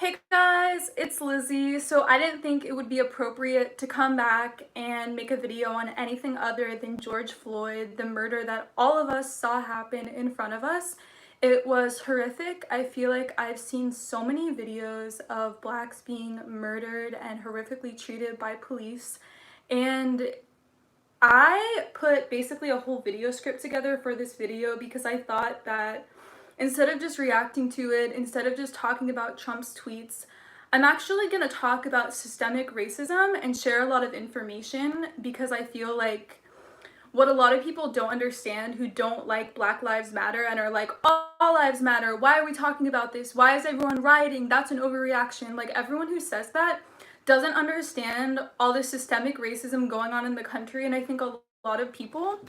Hey guys, it's Lizzie. So I didn't think it would be appropriate to come back and make a video on anything other than George Floyd, the murder that all of us saw happen in front of us. It was horrific. I feel like I've seen so many videos of blacks being murdered and horrifically treated by police. And I put basically a whole video script together for this video because I thought that instead of just reacting to it, instead of just talking about Trump's tweets, I'm actually going to talk about systemic racism and share a lot of information because I feel like what a lot of people don't understand who don't like Black Lives Matter and are like, all lives matter, why are we talking about this? Why is everyone rioting? That's an overreaction. Like, everyone who says that doesn't understand all the systemic racism going on in the country. And I think a lot of people,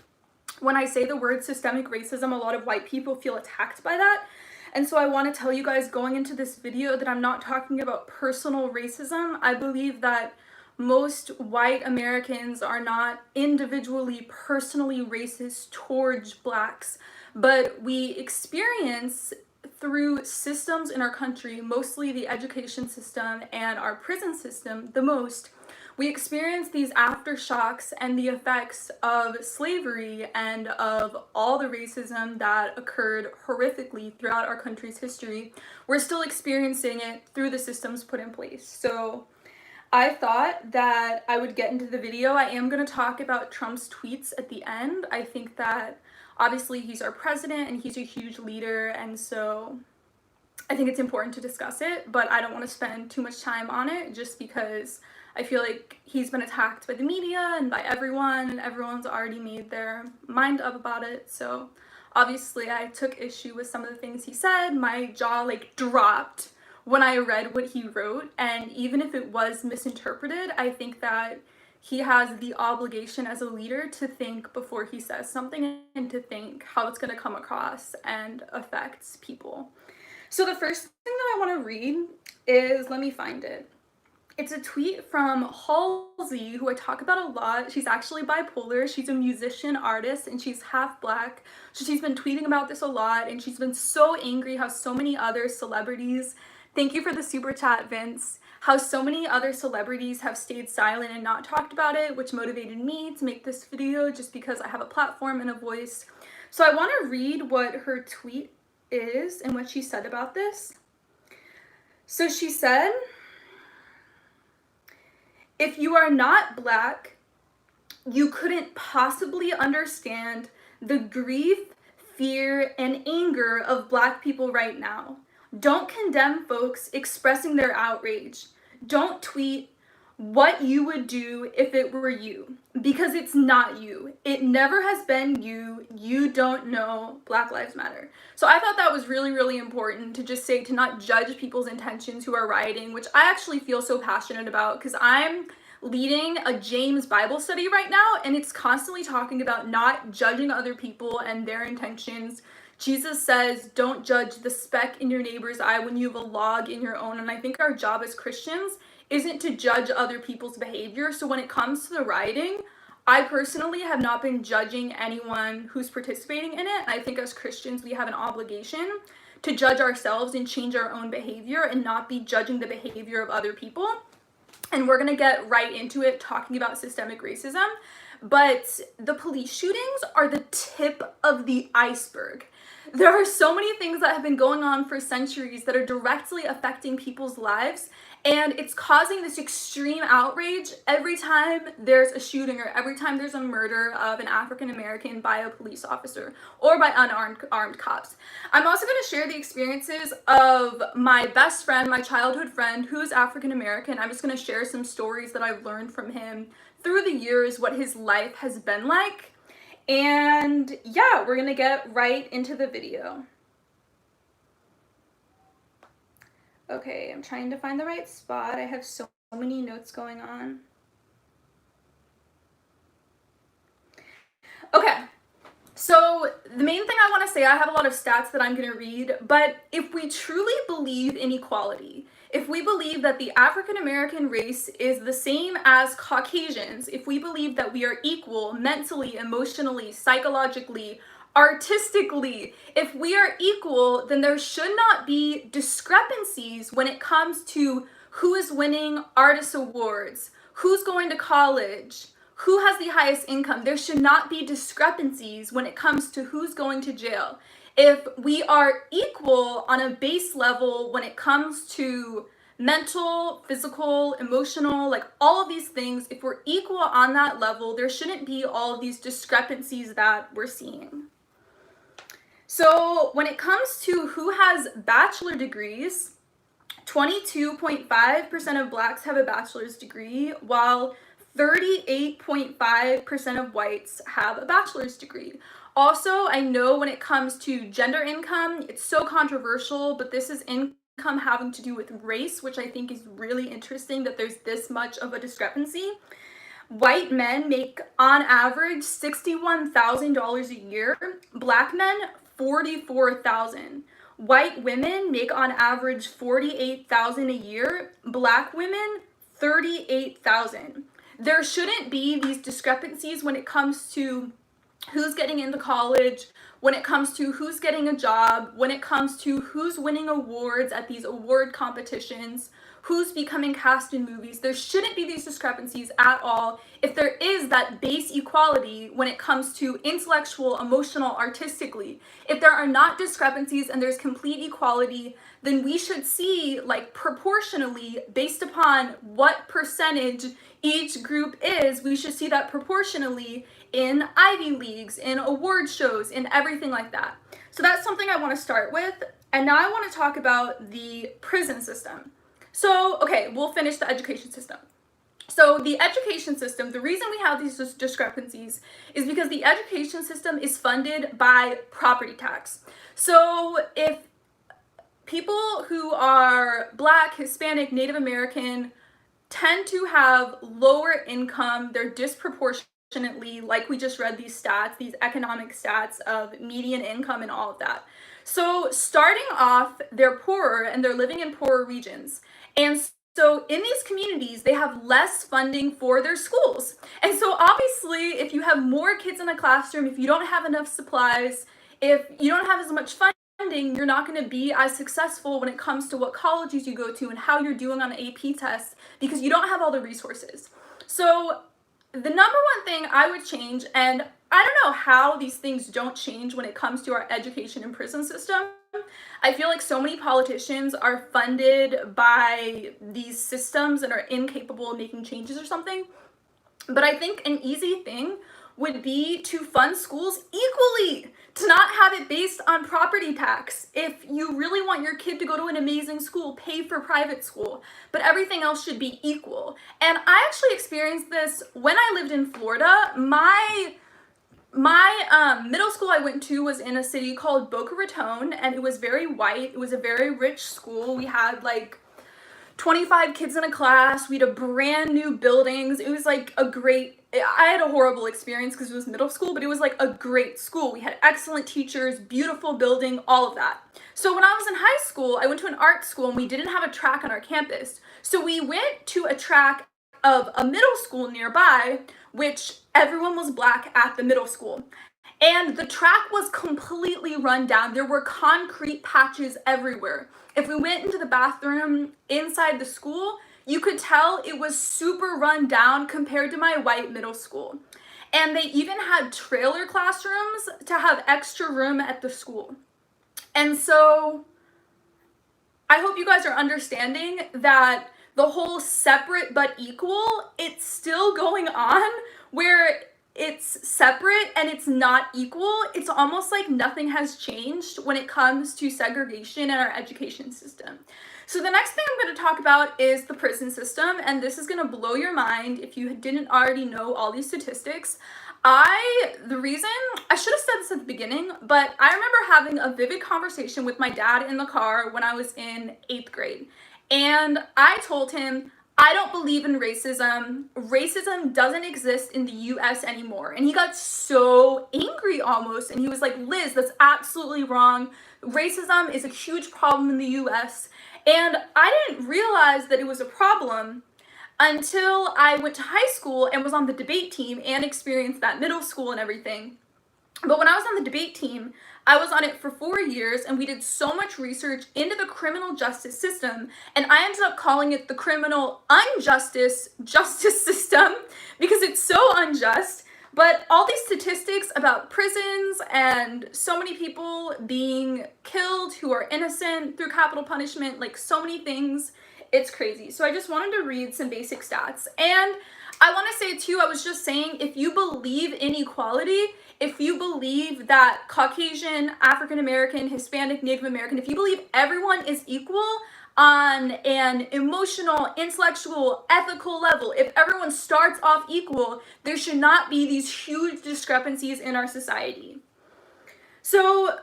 when I say the word systemic racism, a lot of white people feel attacked by that. And so I want to tell you guys going into this video that I'm not talking about personal racism. I believe that most white Americans are not individually, personally racist towards blacks, but we experience through systems in our country, mostly the education system and our prison system the most, we experience these aftershocks and the effects of slavery and of all the racism that occurred horrifically throughout our country's history. We're still experiencing it through the systems put in place. So I thought that I would get into the video. I am going to talk about Trump's tweets at the end. I think that obviously he's our president and he's a huge leader, and so I think it's important to discuss it, but I don't want to spend too much time on it just because I feel like he's been attacked by the media and by everyone, and everyone's already made their mind up about it. So obviously I took issue with some of the things he said. My jaw dropped when I read what he wrote, and even if it was misinterpreted, I think that he has the obligation as a leader to think before he says something and to think how it's going to come across and affects people. So the first thing that I want to read is, let me find it. It's a tweet from Halsey, who I talk about a lot. She's actually bipolar. She's a musician, artist, and she's half black. So she's been tweeting about this a lot, and she's been so angry how so many other celebrities, thank you for the super chat, Vince, how so many other celebrities have stayed silent and not talked about it, which motivated me to make this video just because I have a platform and a voice. So I want to read what her tweet is and what she said about this. So she said, "If you are not black, you couldn't possibly understand the grief, fear, and anger of black people right now. Don't condemn folks expressing their outrage. Don't tweet what you would do if it were you, because it's not you. It never has been you. You don't know Black Lives Matter." So I thought that was really, really important to just say, to not judge people's intentions who are rioting, which I actually feel so passionate about because I'm leading a James Bible study right now, and it's constantly talking about not judging other people and their intentions. Jesus says, don't judge the speck in your neighbor's eye when you have a log in your own. And I think our job as Christians isn't to judge other people's behavior. So when it comes to the rioting, I personally have not been judging anyone who's participating in it. I think as Christians, we have an obligation to judge ourselves and change our own behavior and not be judging the behavior of other people. And we're gonna get right into it talking about systemic racism. But the police shootings are the tip of the iceberg. There are so many things that have been going on for centuries that are directly affecting people's lives, and it's causing this extreme outrage every time there's a shooting or every time there's a murder of an African American by a police officer or by unarmed cops. I'm also going to share the experiences of my best friend, my childhood friend, who's African American. I'm just going to share some stories that I've learned from him through the years, what his life has been like. And yeah, we're gonna get right into the video. Okay, I'm trying to find the right spot. I have so many notes going on. Okay, so the main thing I want to say, I have a lot of stats that I'm going to read, but if we truly believe in equality, if we believe that the African American race is the same as Caucasians, if we believe that we are equal mentally, emotionally, psychologically, artistically. If we are equal, then there should not be discrepancies when it comes to who is winning artist awards, who's going to college, who has the highest income. There should not be discrepancies when it comes to who's going to jail. If we are equal on a base level when it comes to mental, physical, emotional, like all of these things, if we're equal on that level, there shouldn't be all of these discrepancies that we're seeing. So when it comes to who has bachelor degrees, 22.5% of Blacks have a bachelor's degree, while 38.5% of whites have a bachelor's degree. Also, I know when it comes to gender income, it's so controversial, but this is income having to do with race, which I think is really interesting that there's this much of a discrepancy. White men make on average $61,000 a year, Black men $44,000. White women make on average $48,000 a year, Black women $38,000. There shouldn't be these discrepancies when it comes to who's getting into college, when it comes to who's getting a job, when it comes to who's winning awards at these award competitions, who's becoming cast in movies. There shouldn't be these discrepancies at all. If there is that base equality when it comes to intellectual, emotional, artistically, if there are not discrepancies and there's complete equality, then we should see, like, proportionally, based upon what percentage each group is, we should see that proportionally in Ivy Leagues, in award shows, in everything like that. So that's something I want to start with. And now I want to talk about the prison system. So, okay, we'll finish the education system. So the education system, the reason we have these discrepancies is because the education system is funded by property tax. So if people who are Black, Hispanic, Native American tend to have lower income, they're disproportionately, like we just read these stats, these economic stats of median income and all of that. So starting off, they're poorer and they're living in poorer regions. And so in these communities, they have less funding for their schools. And so obviously, if you have more kids in a classroom, if you don't have enough supplies, if you don't have as much funding, you're not going to be as successful when it comes to what colleges you go to and how you're doing on an AP test because you don't have all the resources. So the number one thing I would change, and I don't know how these things don't change when it comes to our education and prison system. I feel like so many politicians are funded by these systems and are incapable of making changes or something. But I think an easy thing would be to fund schools equally, to not have it based on property tax. If you really want your kid to go to an amazing school, pay for private school, but everything else should be equal. And I actually experienced this when I lived in Florida. My middle school I went to was in a city called Boca Raton, and it was very white. It was a very rich school. We had like 25 kids in a class. We had brand new buildings. It was like I had a horrible experience because it was middle school, but it was like a great school. We had excellent teachers, beautiful building, all of that. So when I was in high school, I went to an art school and we didn't have a track on our campus. So we went to a track of a middle school nearby, which everyone was Black at the middle school. And the track was completely run down. There were concrete patches everywhere. If we went into the bathroom inside the school, you could tell it was super run down compared to my white middle school. And they even had trailer classrooms to have extra room at the school. And so I hope you guys are understanding that the whole separate but equal, it's still going on where it's separate and it's not equal. It's almost like nothing has changed when it comes to segregation in our education system. So the next thing I'm going to talk about is the prison system, and this is going to blow your mind if you didn't already know all these statistics. The reason, I should have said this at the beginning, but I remember having a vivid conversation with my dad in the car when I was in 8th grade. And I told him, I don't believe in racism. Racism doesn't exist in the US anymore. And he got so angry almost. And he was like, Liz, that's absolutely wrong. Racism is a huge problem in the US. And I didn't realize that it was a problem until I went to high school and was on the debate team and experienced that middle school and everything. But when I was on the debate team, I was on it for 4 years, and we did so much research into the criminal justice system, and I ended up calling it the criminal unjustice justice system because it's so unjust. But all these statistics about prisons and so many people being killed who are innocent through capital punishment, like so many things, it's crazy. So I just wanted to read some basic stats. And I want to say too, I was just saying, if you believe in equality, if you believe that Caucasian, African American, Hispanic, Native American, if you believe everyone is equal on an emotional, intellectual, ethical level, if everyone starts off equal, there should not be these huge discrepancies in our society. So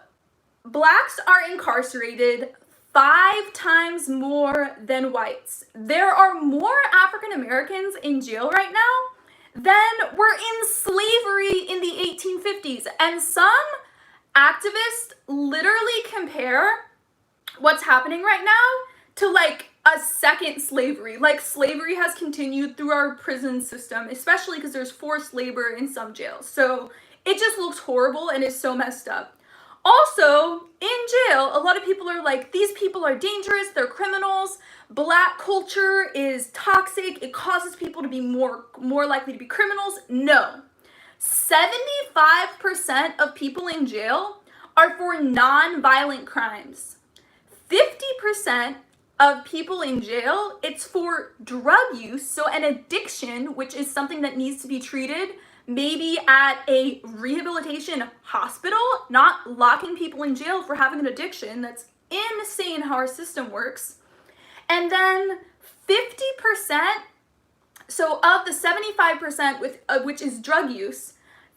Blacks are incarcerated 5 times more than whites. There are more African Americans in jail right now than were in slavery in the 1850s. And some activists literally compare what's happening right now to like a second slavery. Like slavery has continued through our prison system, especially because there's forced labor in some jails. So it just looks horrible and is so messed up. Also, in jail, a lot of people are like, these people are dangerous, they're criminals, Black culture is toxic, it causes people to be more likely to be criminals. No. 75% of people in jail are for non-violent crimes. 50% of people in jail, it's for drug use, so an addiction, which is something that needs to be treated maybe at a rehabilitation hospital, not locking people in jail for having an addiction. That's insane how our system works. And then 50%, so of the 75% which is drug use,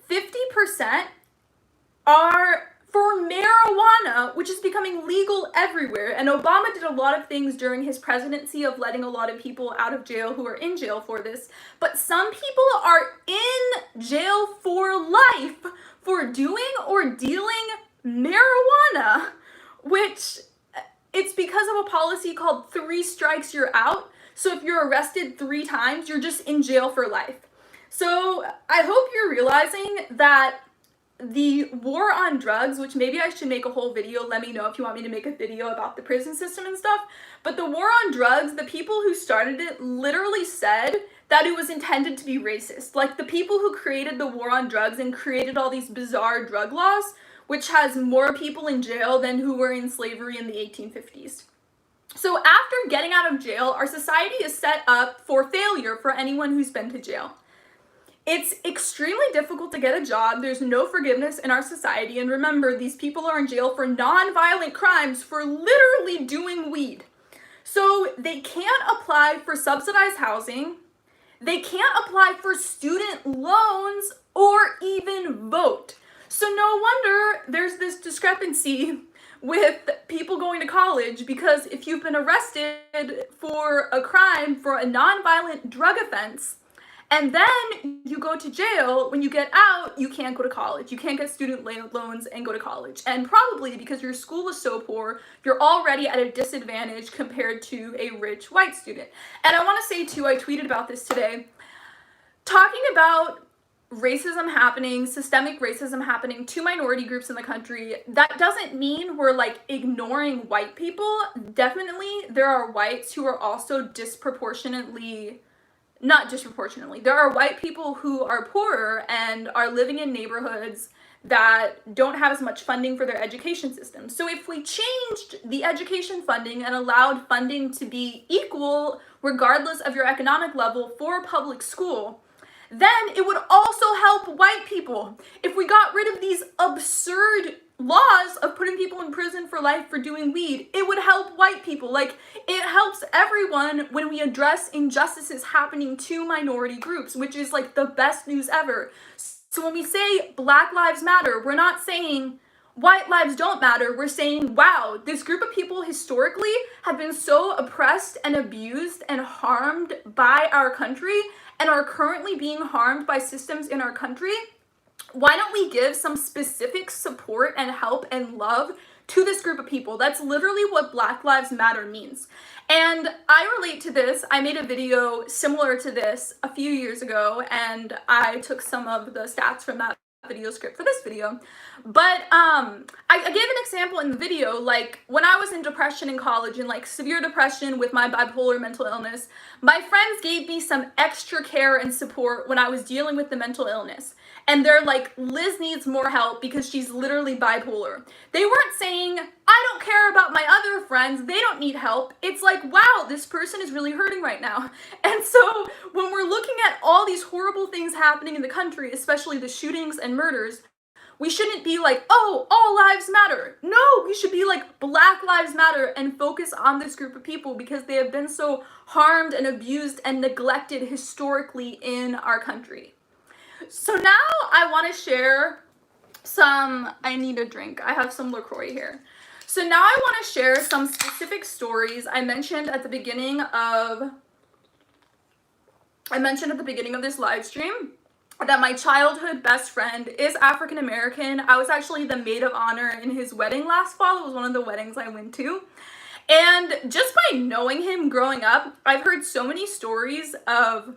50% are for marijuana, which is becoming legal everywhere. And Obama did a lot of things during his presidency of letting a lot of people out of jail who are in jail for this. But some people are in jail for life for doing or dealing marijuana, which it's because of a policy called 3 strikes, you're out. So if you're arrested 3 times, you're just in jail for life. So I hope you're realizing that the war on drugs, which maybe I should make a whole video, let me know if you want me to make a video about the prison system and stuff, but the war on drugs, the people who started it literally said that it was intended to be racist. Like the people who created the war on drugs and created all these bizarre drug laws, which has more people in jail than who were in slavery in the 1850s. So after getting out of jail, our society is set up for failure for anyone who's been to jail. It's extremely difficult to get a job. There's no forgiveness in our society. And remember, these people are in jail for non-violent crimes for literally doing weed. So they can't apply for subsidized housing. They can't apply for student loans or even vote. So no wonder there's this discrepancy with people going to college, because if you've been arrested for a crime, for a non-violent drug offense, and then you go to jail, when you get out, you can't go to college. You can't get student loans and go to college. And probably because your school is so poor, you're already at a disadvantage compared to a rich white student. And I want to say too, I tweeted about this today, talking about racism happening, systemic racism happening to minority groups in the country, that doesn't mean we're like ignoring white people. Definitely there are whites who are also not disproportionately, there are white people who are poorer and are living in neighborhoods that don't have as much funding for their education system. So if we changed the education funding and allowed funding to be equal regardless of your economic level for public school, then it would also help white people. If we got rid of these absurd laws of putting people in prison for life for doing weed, it would help white people. Like, it helps everyone when we address injustices happening to minority groups, which is like the best news ever. So when we say Black Lives Matter, we're not saying white lives don't matter. We're saying, wow, this group of people historically have been so oppressed and abused and harmed by our country and are currently being harmed by systems in our country. Why don't we give some specific support and help and love to this group of people? That's literally what Black Lives Matter means. And I relate to this. I made a video similar to this a few years ago, and I took some of the stats from that video script for this video. But I gave an example in the video, like when I was in depression in college and like severe depression with my bipolar mental illness, my friends gave me some extra care and support when I was dealing with the mental illness. And they're like, Liz needs more help because she's literally bipolar. They weren't saying, I don't care about my other friends, they don't need help. It's like, wow, this person is really hurting right now. And so when we're looking at all these horrible things happening in the country, especially the shootings and murders, we shouldn't be like, oh, all lives matter. No, we should be like, Black Lives Matter, and focus on this group of people because they have been so harmed and abused and neglected historically in our country. So now I want to share I need a drink. I have some LaCroix here. So now I want to share some specific stories I mentioned at the beginning of this live stream that my childhood best friend is African American. I was actually the maid of honor in his wedding last fall. It was one of the weddings I went to. And just by knowing him growing up, I've heard so many stories of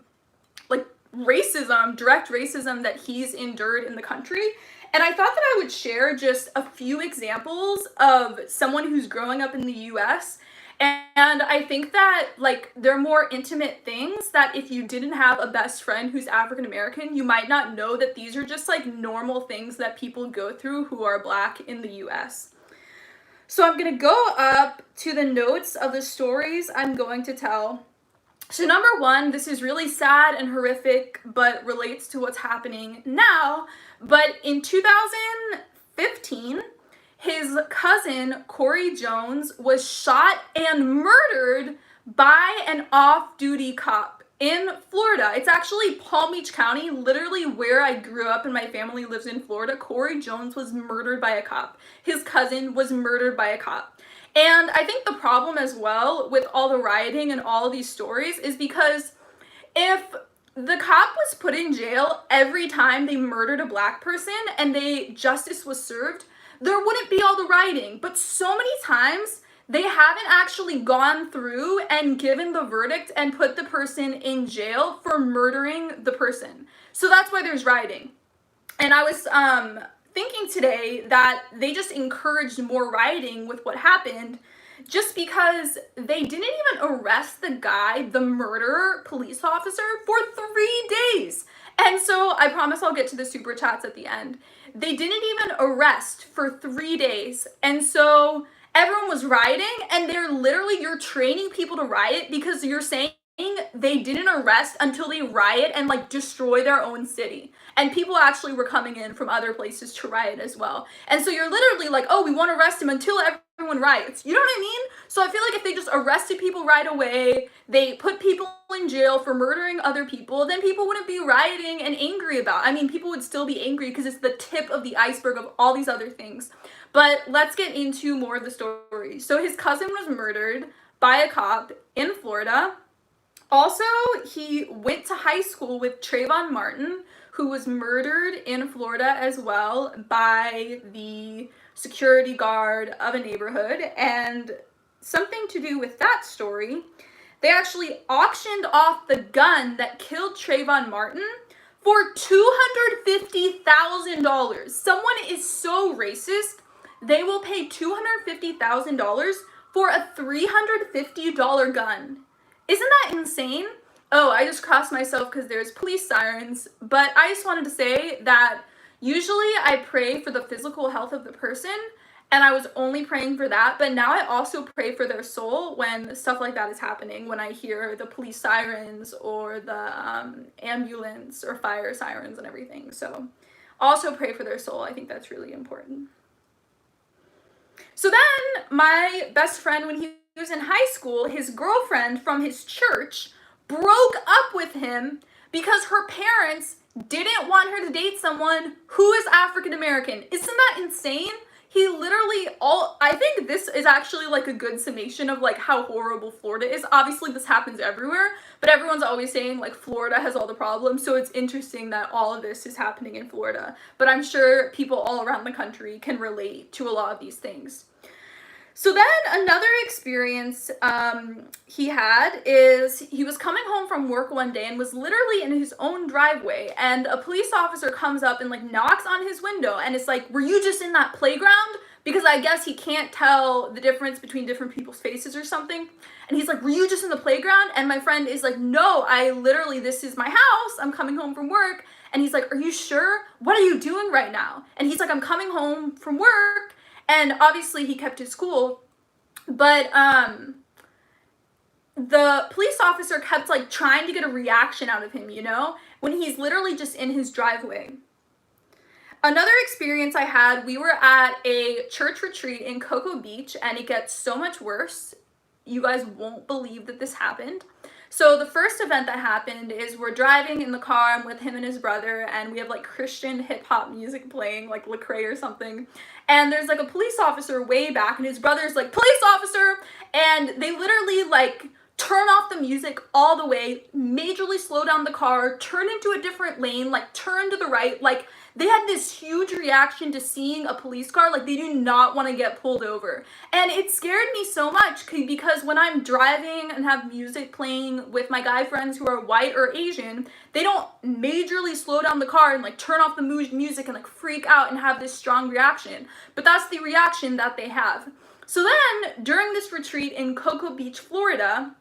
like racism, direct racism that he's endured in the country. And I thought that I would share just a few examples of someone who's growing up in the US. And I think that like they're more intimate things that if you didn't have a best friend who's African American, you might not know that these are just like normal things that people go through who are Black in the US. So I'm gonna go up to the notes of the stories I'm going to tell. So number one, this is really sad and horrific, but relates to what's happening now. But in 2015, his cousin, Corey Jones, was shot and murdered by an off-duty cop in Florida. It's actually Palm Beach County, literally where I grew up and my family lives in Florida. Corey Jones was murdered by a cop. His cousin was murdered by a cop. And I think the problem as well with all the rioting and all of these stories is because if the cop was put in jail every time they murdered a Black person and justice was served, there wouldn't be all the rioting. But so many times they haven't actually gone through and given the verdict and put the person in jail for murdering the person. So that's why there's rioting. And I was thinking today that they just encouraged more rioting with what happened just because they didn't even arrest the guy, the murderer police officer, for 3 days. And so I promise I'll get to the super chats at the end. They didn't even arrest for 3 days. And so everyone was rioting, and you're training people to riot because you're saying they didn't arrest until they riot and like destroy their own city. And people actually were coming in from other places to riot as well. And so you're literally like, oh, we won't arrest him until everyone riots. You know what I mean? So I feel like if they just arrested people right away, they put people in jail for murdering other people, then people wouldn't be rioting and angry about it. I mean, people would still be angry because it's the tip of the iceberg of all these other things. But let's get into more of the story. So his cousin was murdered by a cop in Florida. Also, he went to high school with Trayvon Martin, who was murdered in Florida as well by the security guard of a neighborhood. And something to do with that story, they actually auctioned off the gun that killed Trayvon Martin for $250,000. Someone is so racist, they will pay $250,000 for a $350 gun. Isn't that insane? Oh, I just crossed myself because there's police sirens, but I just wanted to say that usually I pray for the physical health of the person, and I was only praying for that, but now I also pray for their soul when stuff like that is happening, when I hear the police sirens or the ambulance or fire sirens and everything. So also pray for their soul. I think that's really important. So then my best friend, when he was in high school, his girlfriend from his church broke up with him because her parents didn't want her to date someone who is African American. Isn't that insane? He literally I think this is actually like a good summation of like how horrible Florida is. Obviously this happens everywhere, but everyone's always saying like Florida has all the problems. So it's interesting that all of this is happening in Florida, but I'm sure people all around the country can relate to a lot of these things. So then another experience he had is he was coming home from work one day and was literally in his own driveway, and a police officer comes up and like knocks on his window and it's like, were you just in that playground? Because I guess he can't tell the difference between different people's faces or something. And he's like, were you just in the playground? And my friend is like, no, I literally, this is my house. I'm coming home from work. And he's like, are you sure? What are you doing right now? And he's like, I'm coming home from work. And obviously he kept his cool, but the police officer kept like trying to get a reaction out of him, you know, when he's literally just in his driveway. Another experience I had, we were at a church retreat in Cocoa Beach, and it gets so much worse. You guys won't believe that this happened. So the first event that happened is we're driving in the car. I'm with him and his brother, and we have like Christian hip hop music playing, like Lecrae or something. And there's like a police officer way back, and his brother's like, police officer! And they literally like turn off the music all the way, majorly slow down the car, turn into a different lane, like turn to the right. Like they had this huge reaction to seeing a police car. Like they do not want to get pulled over. And it scared me so much because when I'm driving and have music playing with my guy friends who are white or Asian, they don't majorly slow down the car and like turn off the music and like freak out and have this strong reaction. But that's the reaction that they have. So then during this retreat in Cocoa Beach, Florida,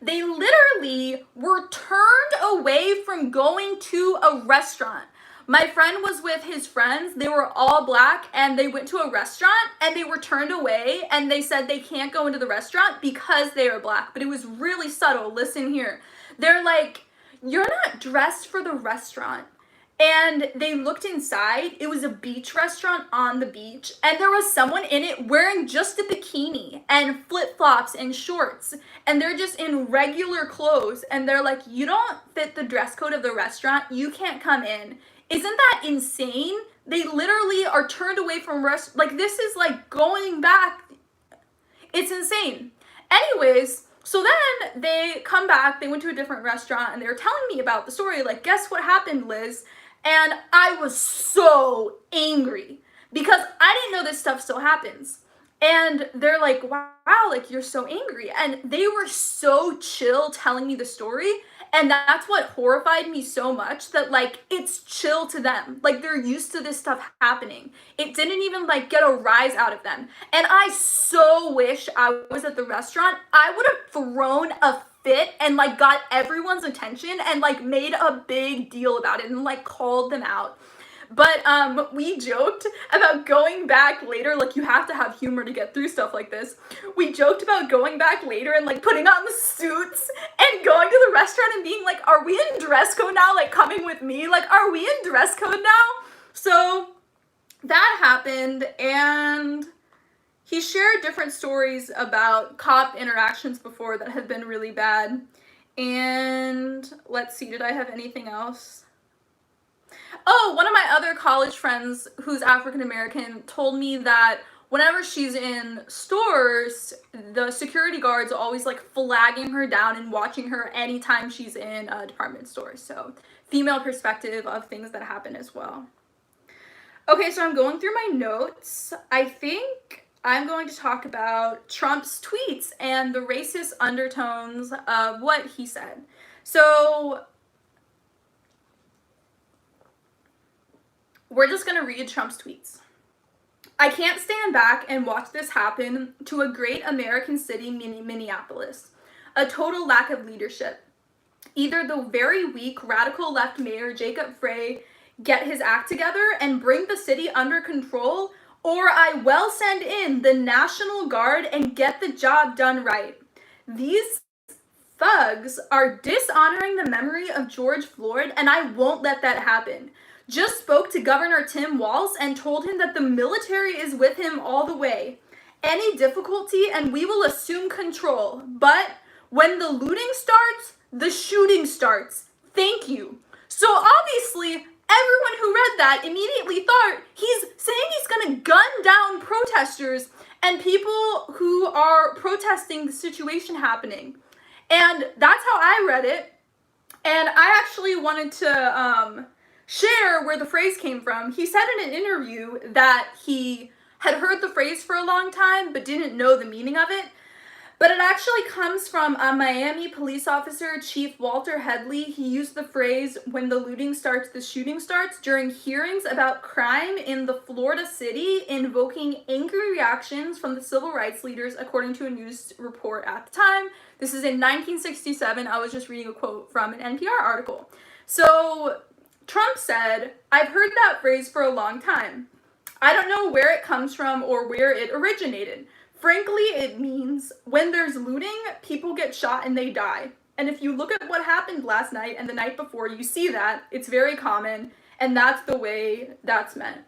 they literally were turned away from going to a restaurant. My friend was with his friends. They were all black, and they went to a restaurant and they were turned away, and they said they can't go into the restaurant because they are black. But it was really subtle. Listen here. They're like, you're not dressed for the restaurant. And they looked inside. It was a beach restaurant on the beach, and there was someone in it wearing just a bikini and flip-flops and shorts, and they're just in regular clothes, and they're like, you don't fit the dress code of the restaurant, you can't come in. Isn't that insane? They literally are turned away from like this is like going back. It's insane. Anyways, so then they come back, they went to a different restaurant, and they were telling me about the story, like, guess what happened, Liz? And I was so angry because I didn't know this stuff still happens. And they're like, wow, like you're so angry. And they were so chill telling me the story. And that's what horrified me so much, that like it's chill to them. Like they're used to this stuff happening. It didn't even like get a rise out of them. And I so wish I was at the restaurant. I would have thrown a fit and like got everyone's attention and like made a big deal about it and like called them out. But we joked about going back later. Like you have to have humor to get through stuff like this. We joked about going back later and like putting on the suits and going to the restaurant and being like, are we in dress code now? Like coming with me? Like, are we in dress code now? So that happened, and he shared different stories about cop interactions before that have been really bad. And let's see, did I have anything else? Oh, one of my other college friends who's African American told me that whenever she's in stores, the security guards are always like flagging her down and watching her anytime she's in a department store. So female perspective of things that happen as well. Okay, so I'm going through my notes. I think I'm going to talk about Trump's tweets and the racist undertones of what he said. So we're just going to read Trump's tweets. I can't stand back and watch this happen to a great American city, Minneapolis. A total lack of leadership. Either the very weak radical left mayor Jacob Frey get his act together and bring the city under control, or I will send in the National Guard and get the job done right. These thugs are dishonoring the memory of George Floyd, and I won't let that happen. Just spoke to Governor Tim Walz and told him that the military is with him all the way. Any difficulty and we will assume control. But when the looting starts, the shooting starts. Thank you. So obviously, everyone who read that immediately thought he's saying he's going to gun down protesters and people who are protesting the situation happening. And that's how I read it. And I actually wanted to share where the phrase came from. He said in an interview that he had heard the phrase for a long time but didn't know the meaning of it. But it actually comes from a Miami police officer, Chief Walter Headley. He used the phrase, "when the looting starts, the shooting starts," during hearings about crime in the Florida city, invoking angry reactions from the civil rights leaders, according to a news report at the time. This is in 1967. I was just reading a quote from an NPR article. So Trump said, "I've heard that phrase for a long time. I don't know where it comes from or where it originated. Frankly, it means when there's looting, people get shot and they die. And if you look at what happened last night and the night before, you see that. It's very common, and that's the way that's meant."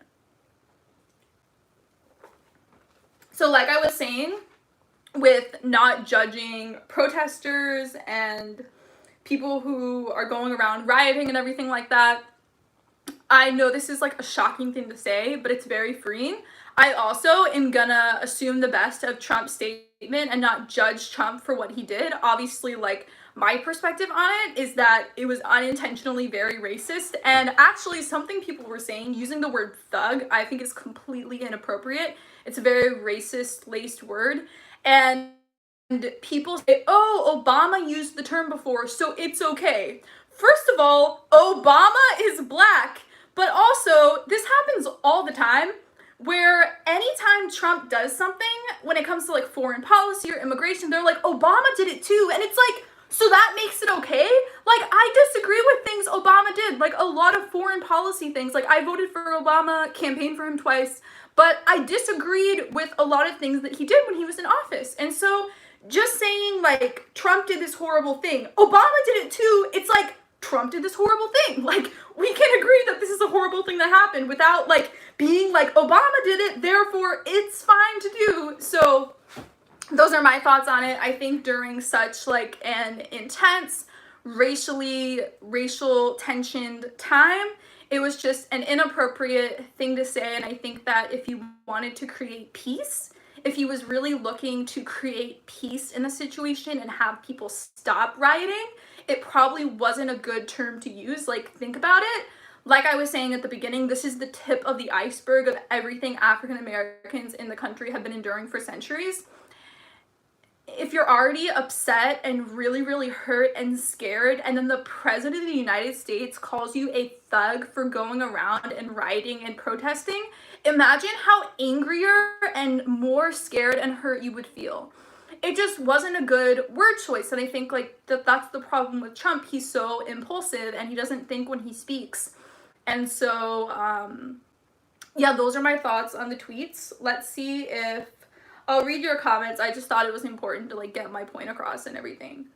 So like I was saying, with not judging protesters and people who are going around rioting and everything like that, I know this is like a shocking thing to say, but it's very freeing. I also am gonna assume the best of Trump's statement and not judge Trump for what he did. Obviously, like, my perspective on it is that it was unintentionally very racist, and actually something people were saying, using the word thug, I think is completely inappropriate. It's a very racist-laced word, and people say, "Oh, Obama used the term before, so it's okay." First of all, Obama is black, but also this happens all the time, where anytime Trump does something, when it comes to like foreign policy or immigration, they're like, "Obama did it too," and it's like, so that makes it okay? Like, I disagree with things Obama did, like a lot of foreign policy things. Like, I voted for Obama, campaigned for him twice, but I disagreed with a lot of things that he did when he was in office. And so just saying like Trump did this horrible thing, Obama did it too, it's like Trump did this horrible thing. Like, we can agree that this is a horrible thing that happened without like being like, Obama did it, therefore it's fine to do. So those are my thoughts on it. I think during such like an intense racial tensioned time, it was just an inappropriate thing to say. And I think that if he wanted to create peace, if he was really looking to create peace in the situation and have people stop rioting, it probably wasn't a good term to use. Like, think about it. Like I was saying at the beginning, this is the tip of the iceberg of everything African Americans in the country have been enduring for centuries. If you're already upset and really, really hurt and scared, and then the president of the United States calls you a thug for going around and rioting and protesting, imagine how angrier and more scared and hurt you would feel. It just wasn't a good word choice, and I think like that's the problem with Trump. He's so impulsive and he doesn't think when he speaks. And so yeah, those are my thoughts on the tweets. Let's see if I'll read your comments. I just thought it was important to like get my point across and everything.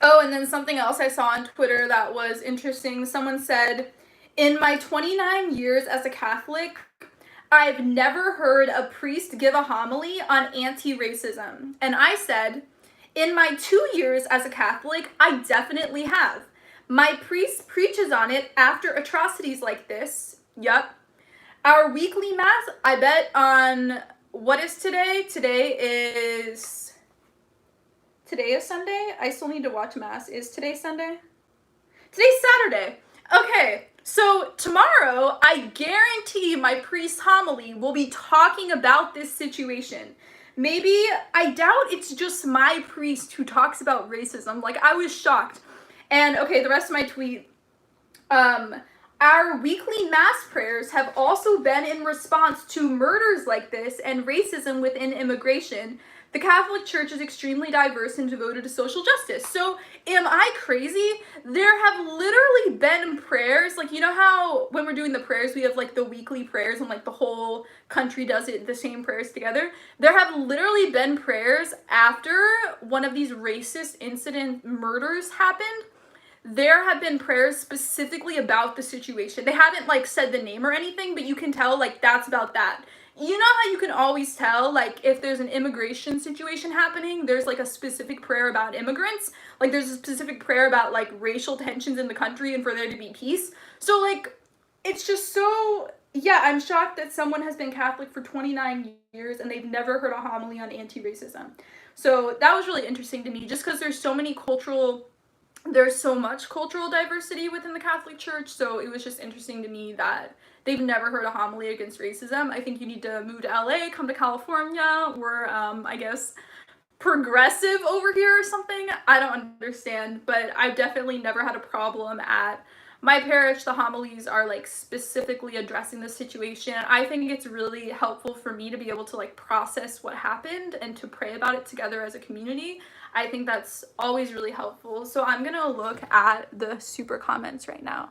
Oh, and then something else I saw on Twitter that was interesting. Someone said, "In my 29 years as a Catholic, I've never heard a priest give a homily on anti-racism." And I said, "In my 2 years as a Catholic, I definitely have. My priest preaches on it after atrocities like this." Yup. Our weekly mass, I bet on, what is today? Today is Sunday? I still need to watch mass. Is today Sunday? Today's Saturday. Okay. So tomorrow, I guarantee my priest's homily will be talking about this situation. Maybe, I doubt it's just my priest who talks about racism. Like, I was shocked. And okay, the rest of my tweet. Our weekly mass prayers have also been in response to murders like this and racism within immigration. The Catholic Church is extremely diverse and devoted to social justice. So, am I crazy? There have literally been prayers, like, you know how when we're doing the prayers, we have like the weekly prayers and like the whole country does it, the same prayers together. There have literally been prayers after one of these racist incident murders happened. There have been prayers specifically about the situation. They haven't like said the name or anything, but you can tell like that's about that. You know how you can always tell, like, if there's an immigration situation happening, there's, like, a specific prayer about immigrants. Like, there's a specific prayer about, like, racial tensions in the country and for there to be peace. So, like, it's just so, Yeah, I'm shocked that someone has been Catholic for 29 years and they've never heard a homily on anti-racism. So that was really interesting to me, just because there's so much cultural diversity within the Catholic Church, so it was just interesting to me that they've never heard a homily against racism. I think you need to move to LA, come to California. We're, I guess, progressive over here or something. I don't understand, but I've definitely never had a problem at my parish. The homilies are like specifically addressing the situation. I think it's really helpful for me to be able to like process what happened and to pray about it together as a community. I think that's always really helpful. So I'm gonna look at the super comments right now,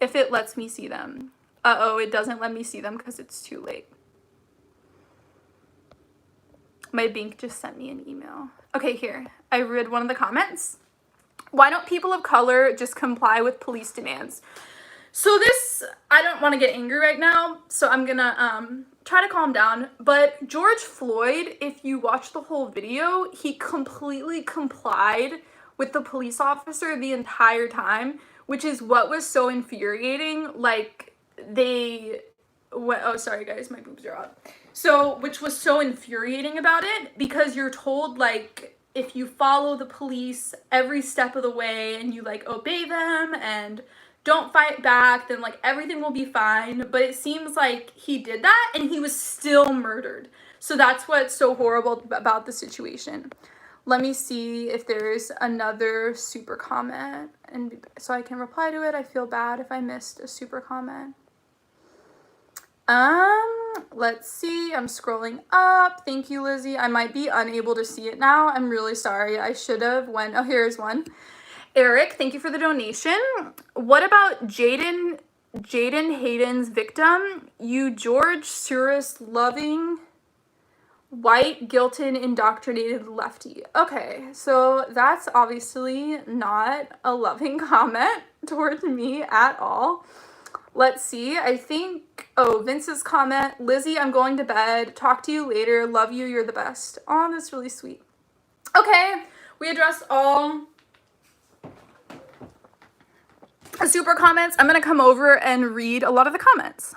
if it lets me see them. Uh-oh, it doesn't let me see them because it's too late. My bank just sent me an email. Okay, here. I read one of the comments. Why don't people of color just comply with police demands? So this, I don't want to get angry right now, so I'm gonna try to calm down. But George Floyd, if you watch the whole video, he completely complied with the police officer the entire time, which is what was so infuriating. Like, oh, sorry guys, my boobs are out. So, which was so infuriating about it, because you're told, like, if you follow the police every step of the way and you, like, obey them and don't fight back, then, like, everything will be fine. But it seems like he did that and he was still murdered. So that's what's so horrible about the situation. Let me see if there's another super comment, and so I can reply to it. I feel bad if I missed a super comment. Let's see. I'm scrolling up. Thank you, Lizzie. I might be unable to see it now. I'm really sorry. I should have oh, here's one. Eric, thank you for the donation. What about Jaden Hayden's victim? You George Soros loving white guilted indoctrinated lefty. Okay, so that's obviously not a loving comment towards me at all. Let's see. I think, oh, Vince's comment, Lizzie, I'm going to bed. Talk to you later. Love you. You're the best. Oh, that's really sweet. Okay, we addressed all super comments. I'm going to come over and read a lot of the comments.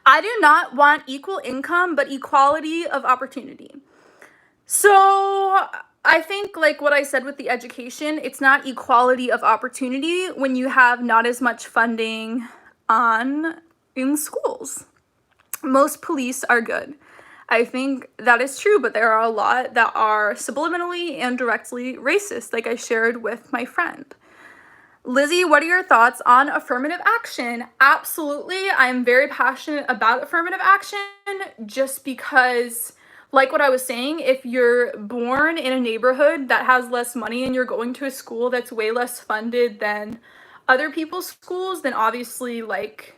I do not want equal income, but equality of opportunity. So I think, like what I said with the education, it's not equality of opportunity when you have not as much funding in schools. Most police are good. I think that is true, but there are a lot that are subliminally and directly racist, like I shared with my friend. Lizzie, what are your thoughts on affirmative action? Absolutely. I'm very passionate about affirmative action, just because, like what I was saying, if you're born in a neighborhood that has less money and you're going to a school that's way less funded than other people's schools, then obviously, like,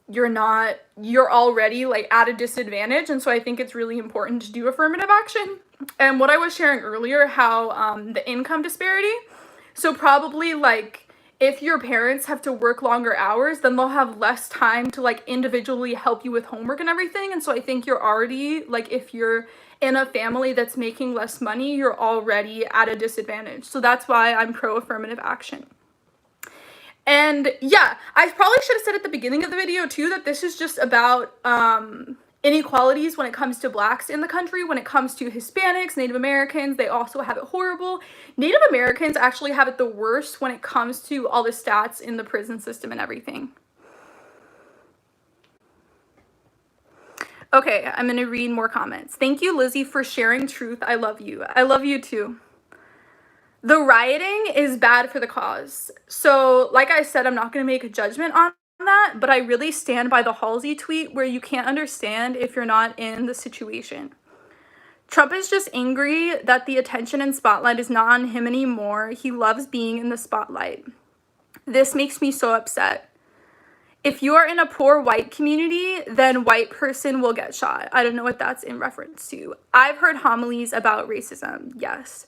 you're already, like, at a disadvantage. And so I think it's really important to do affirmative action. And what I was sharing earlier, how the income disparity, so probably, like, if your parents have to work longer hours, then they'll have less time to, like, individually help you with homework and everything. And so I think you're already, like, if you're in a family that's making less money, you're already at a disadvantage. So that's why I'm pro affirmative action. And yeah, I probably should have said at the beginning of the video too that this is just about inequalities when it comes to Blacks in the country. When it comes to Hispanics, Native Americans, they also have it horrible. Native Americans actually have it the worst when it comes to all the stats in the prison system and everything. Okay, I'm gonna read more comments. Thank you, Lizzie, for sharing truth. I love you. I love you too. The rioting is bad for the cause. So, like I said, I'm not gonna make a judgment on that, but I really stand by the Halsey tweet where you can't understand if you're not in the situation. Trump is just angry that the attention and spotlight is not on him anymore. He loves being in the spotlight. This makes me so upset. If you are in a poor white community, then white person will get shot. I don't know what that's in reference to. I've heard homilies about racism, yes.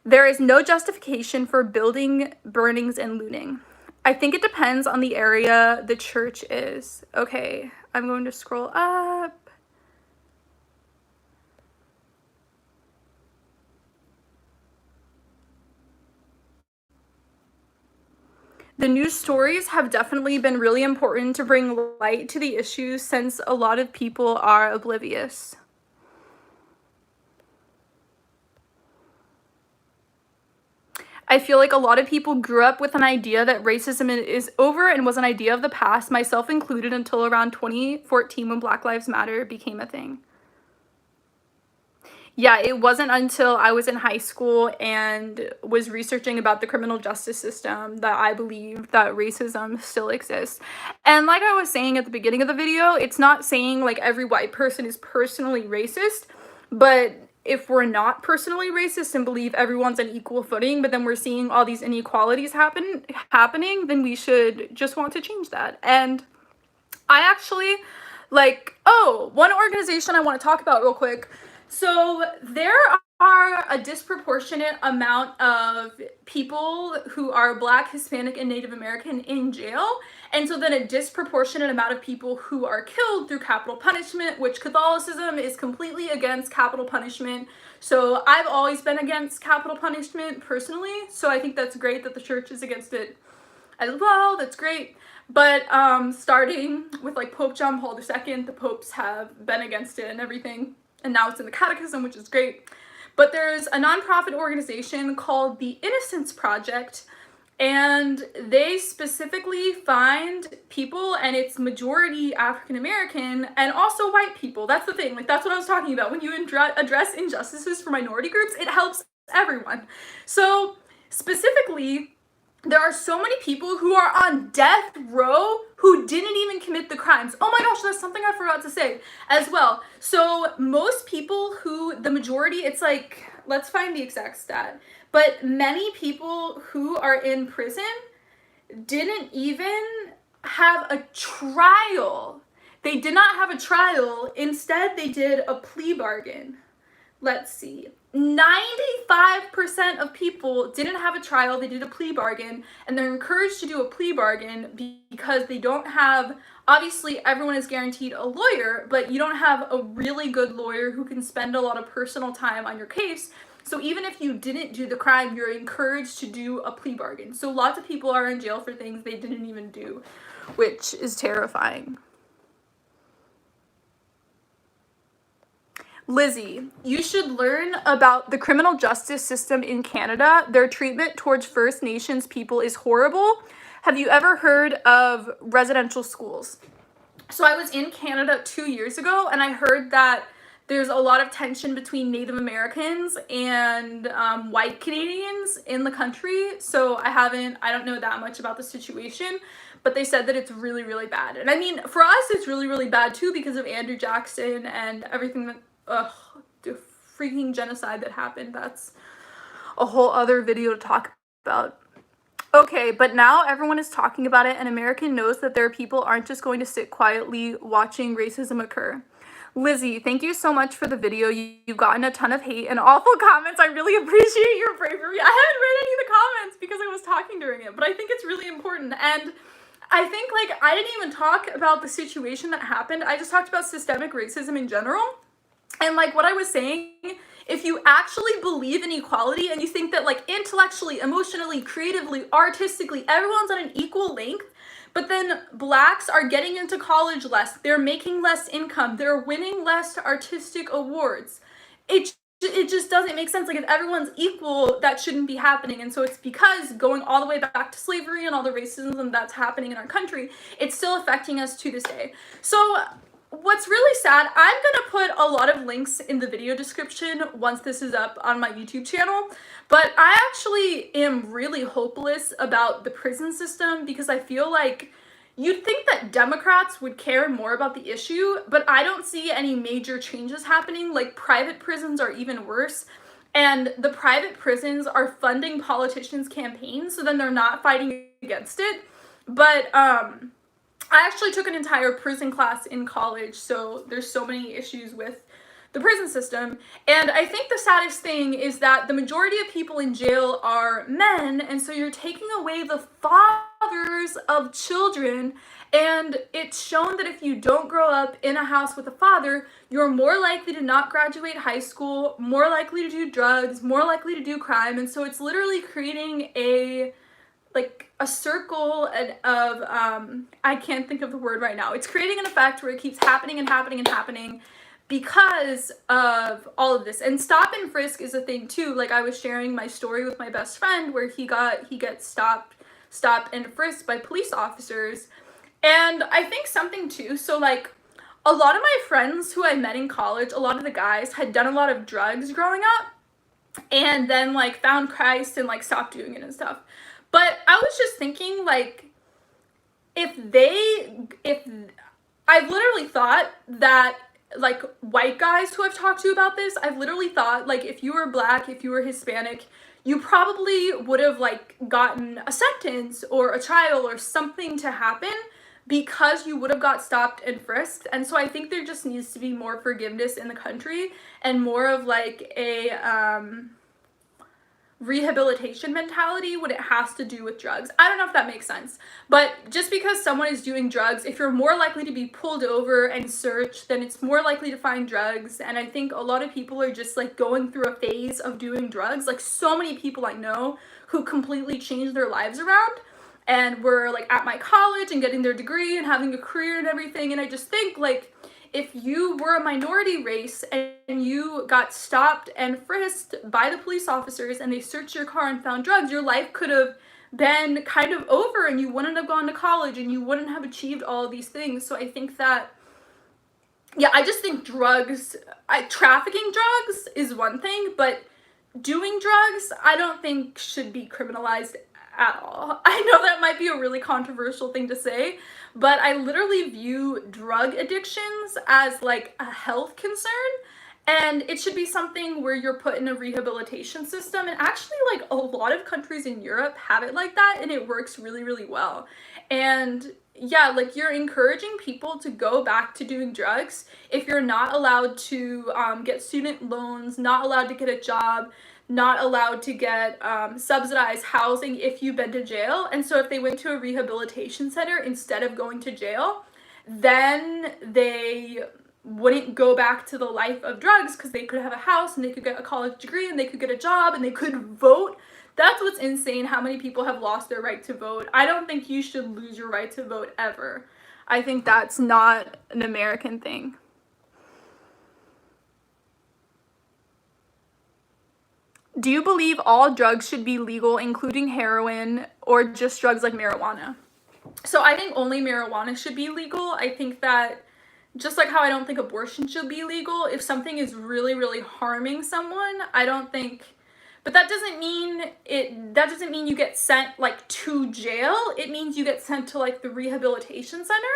There is no justification for building, burnings, and looting. I think it depends on the area the church is. Okay, I'm going to scroll up. The news stories have definitely been really important to bring light to the issues since a lot of people are oblivious. I feel like a lot of people grew up with an idea that racism is over and was an idea of the past, myself included, until around 2014 when Black Lives Matter became a thing. Yeah, it wasn't until I was in high school and was researching about the criminal justice system that I believe that racism still exists. And like I was saying at the beginning of the video, it's not saying like every white person is personally racist, but if we're not personally racist and believe everyone's on equal footing, but then we're seeing all these inequalities happening, then we should just want to change that. And I actually one organization I want to talk about real quick. So there are a disproportionate amount of people who are Black, Hispanic, and Native American in jail. And so then a disproportionate amount of people who are killed through capital punishment, which Catholicism is completely against capital punishment. So I've always been against capital punishment personally. So I think that's great that the church is against it as well. That's great. But starting with like Pope John Paul II, the popes have been against it and everything. And now it's in the catechism, which is great. But there's a nonprofit organization called the Innocence Project, and they specifically find people, and it's majority African American and also white people. That's the thing. Like, that's what I was talking about. When you address injustices for minority groups, it helps everyone. So specifically, there are so many people who are on death row who didn't even commit the crimes. Oh my gosh, that's something I forgot to say as well. So most people the majority, it's like, let's find the exact stat, but many people who are in prison didn't even have a trial. They did not have a trial. Instead, they did a plea bargain. Let's see. 95% of people didn't have a trial, they did a plea bargain, and they're encouraged to do a plea bargain because they don't have, obviously everyone is guaranteed a lawyer, but you don't have a really good lawyer who can spend a lot of personal time on your case. So even if you didn't do the crime, you're encouraged to do a plea bargain. So lots of people are in jail for things they didn't even do, which is terrifying. Lizzie, you should learn about the criminal justice system in Canada. Their treatment towards First Nations people is horrible. Have you ever heard of residential schools? So I was in Canada 2 years ago, and I heard that there's a lot of tension between Native Americans and white Canadians in the country. So I don't know that much about the situation, but they said that it's really, really bad. And I mean, for us, it's really, really bad too because of Andrew Jackson and everything that, the freaking genocide that happened. That's a whole other video to talk about. Okay, but now everyone is talking about it, and America knows that their people aren't just going to sit quietly watching racism occur. Lizzie, thank you so much for the video. You've gotten a ton of hate and awful comments. I really appreciate your bravery. I haven't read any of the comments because I was talking during it, but I think it's really important. And I think, I didn't even talk about the situation that happened. I just talked about systemic racism in general. And what I was saying, if you actually believe in equality and you think that intellectually, emotionally, creatively, artistically, everyone's on an equal length, but then Blacks are getting into college less, they're making less income, they're winning less artistic awards, it just doesn't make sense. If everyone's equal, that shouldn't be happening. And so it's because going all the way back to slavery and all the racism that's happening in our country, it's still affecting us to this day. So what's really sad, I'm gonna put a lot of links in the video description once this is up on my YouTube channel, but I actually am really hopeless about the prison system because I feel like you'd think that Democrats would care more about the issue, but I don't see any major changes happening. Private prisons are even worse, and the private prisons are funding politicians' campaigns, so then they're not fighting against it. But I actually took an entire prison class in college, so there's so many issues with the prison system. And I think the saddest thing is that the majority of people in jail are men, and so you're taking away the fathers of children, and it's shown that if you don't grow up in a house with a father, you're more likely to not graduate high school, more likely to do drugs, more likely to do crime, and so it's literally creating a like a circle of I can't think of the word right now. It's creating an effect where it keeps happening and happening and happening because of all of this. And stop and frisk is a thing too. Like I was sharing my story with my best friend where he gets stopped and frisked by police officers. And I think something too, so like a lot of my friends who I met in college, a lot of the guys had done a lot of drugs growing up and then like found Christ and like stopped doing it and stuff. But I was just thinking, like, if I've literally thought that, like, white guys who I've talked to about this, I've literally thought, like, if you were black, if you were Hispanic, you probably would have, like, gotten a sentence or a trial or something to happen because you would have got stopped and frisked. And so I think there just needs to be more forgiveness in the country and more of, like, a rehabilitation mentality when it has to do with drugs. I don't know if that makes sense, but just because someone is doing drugs, if you're more likely to be pulled over and searched, then it's more likely to find drugs. And I think a lot of people are just like going through a phase of doing drugs. Like so many people I know who completely changed their lives around and were like at my college and getting their degree and having a career and everything. And I just think like if you were a minority race and you got stopped and frisked by the police officers and they searched your car and found drugs, your life could have been kind of over and you wouldn't have gone to college and you wouldn't have achieved all of these things. So I think that, yeah, I just think trafficking drugs is one thing, but doing drugs, I don't think should be criminalized at all. I know that might be a really controversial thing to say, but I literally view drug addictions as like a health concern, and it should be something where you're put in a rehabilitation system. And actually, like a lot of countries in Europe have it like that, and it works really, really well. And yeah, like you're encouraging people to go back to doing drugs if you're not allowed to get student loans, not allowed to get a job, not allowed to get subsidized housing if you've been to jail. And so if they went to a rehabilitation center instead of going to jail, then they wouldn't go back to the life of drugs because they could have a house and they could get a college degree and they could get a job and they could vote. That's what's insane, how many people have lost their right to vote. I don't think you should lose your right to vote ever. I think that's not an American thing. Do you believe all drugs should be legal, including heroin, or just drugs like marijuana? So I think only marijuana should be legal. I think that just like how I don't think abortion should be legal, if something is really, really harming someone, I don't think, but that doesn't mean you get sent like to jail. It means you get sent to like the rehabilitation center.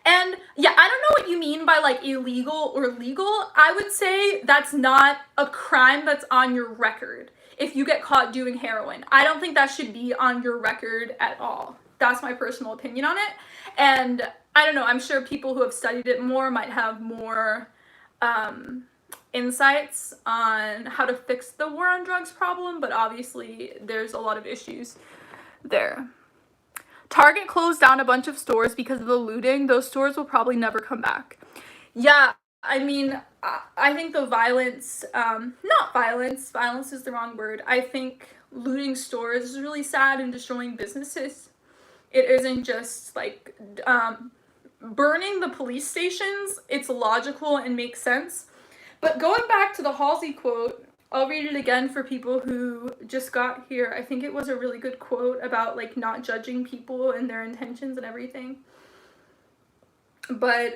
And yeah, I don't know what you mean by like illegal or legal. I would say that's not a crime that's on your record if you get caught doing heroin. I don't think that should be on your record at all. That's my personal opinion on it. And I don't know, I'm sure people who have studied it more might have more insights on how to fix the war on drugs problem, but obviously there's a lot of issues there. Target closed down a bunch of stores because of the looting. Those stores will probably never come back. Yeah, I mean, I think the violence is the wrong word. I think looting stores is really sad and destroying businesses. It isn't just like burning the police stations. It's logical and makes sense. But going back to the Halsey quote, I'll read it again for people who just got here. I think it was a really good quote about like not judging people and their intentions and everything. But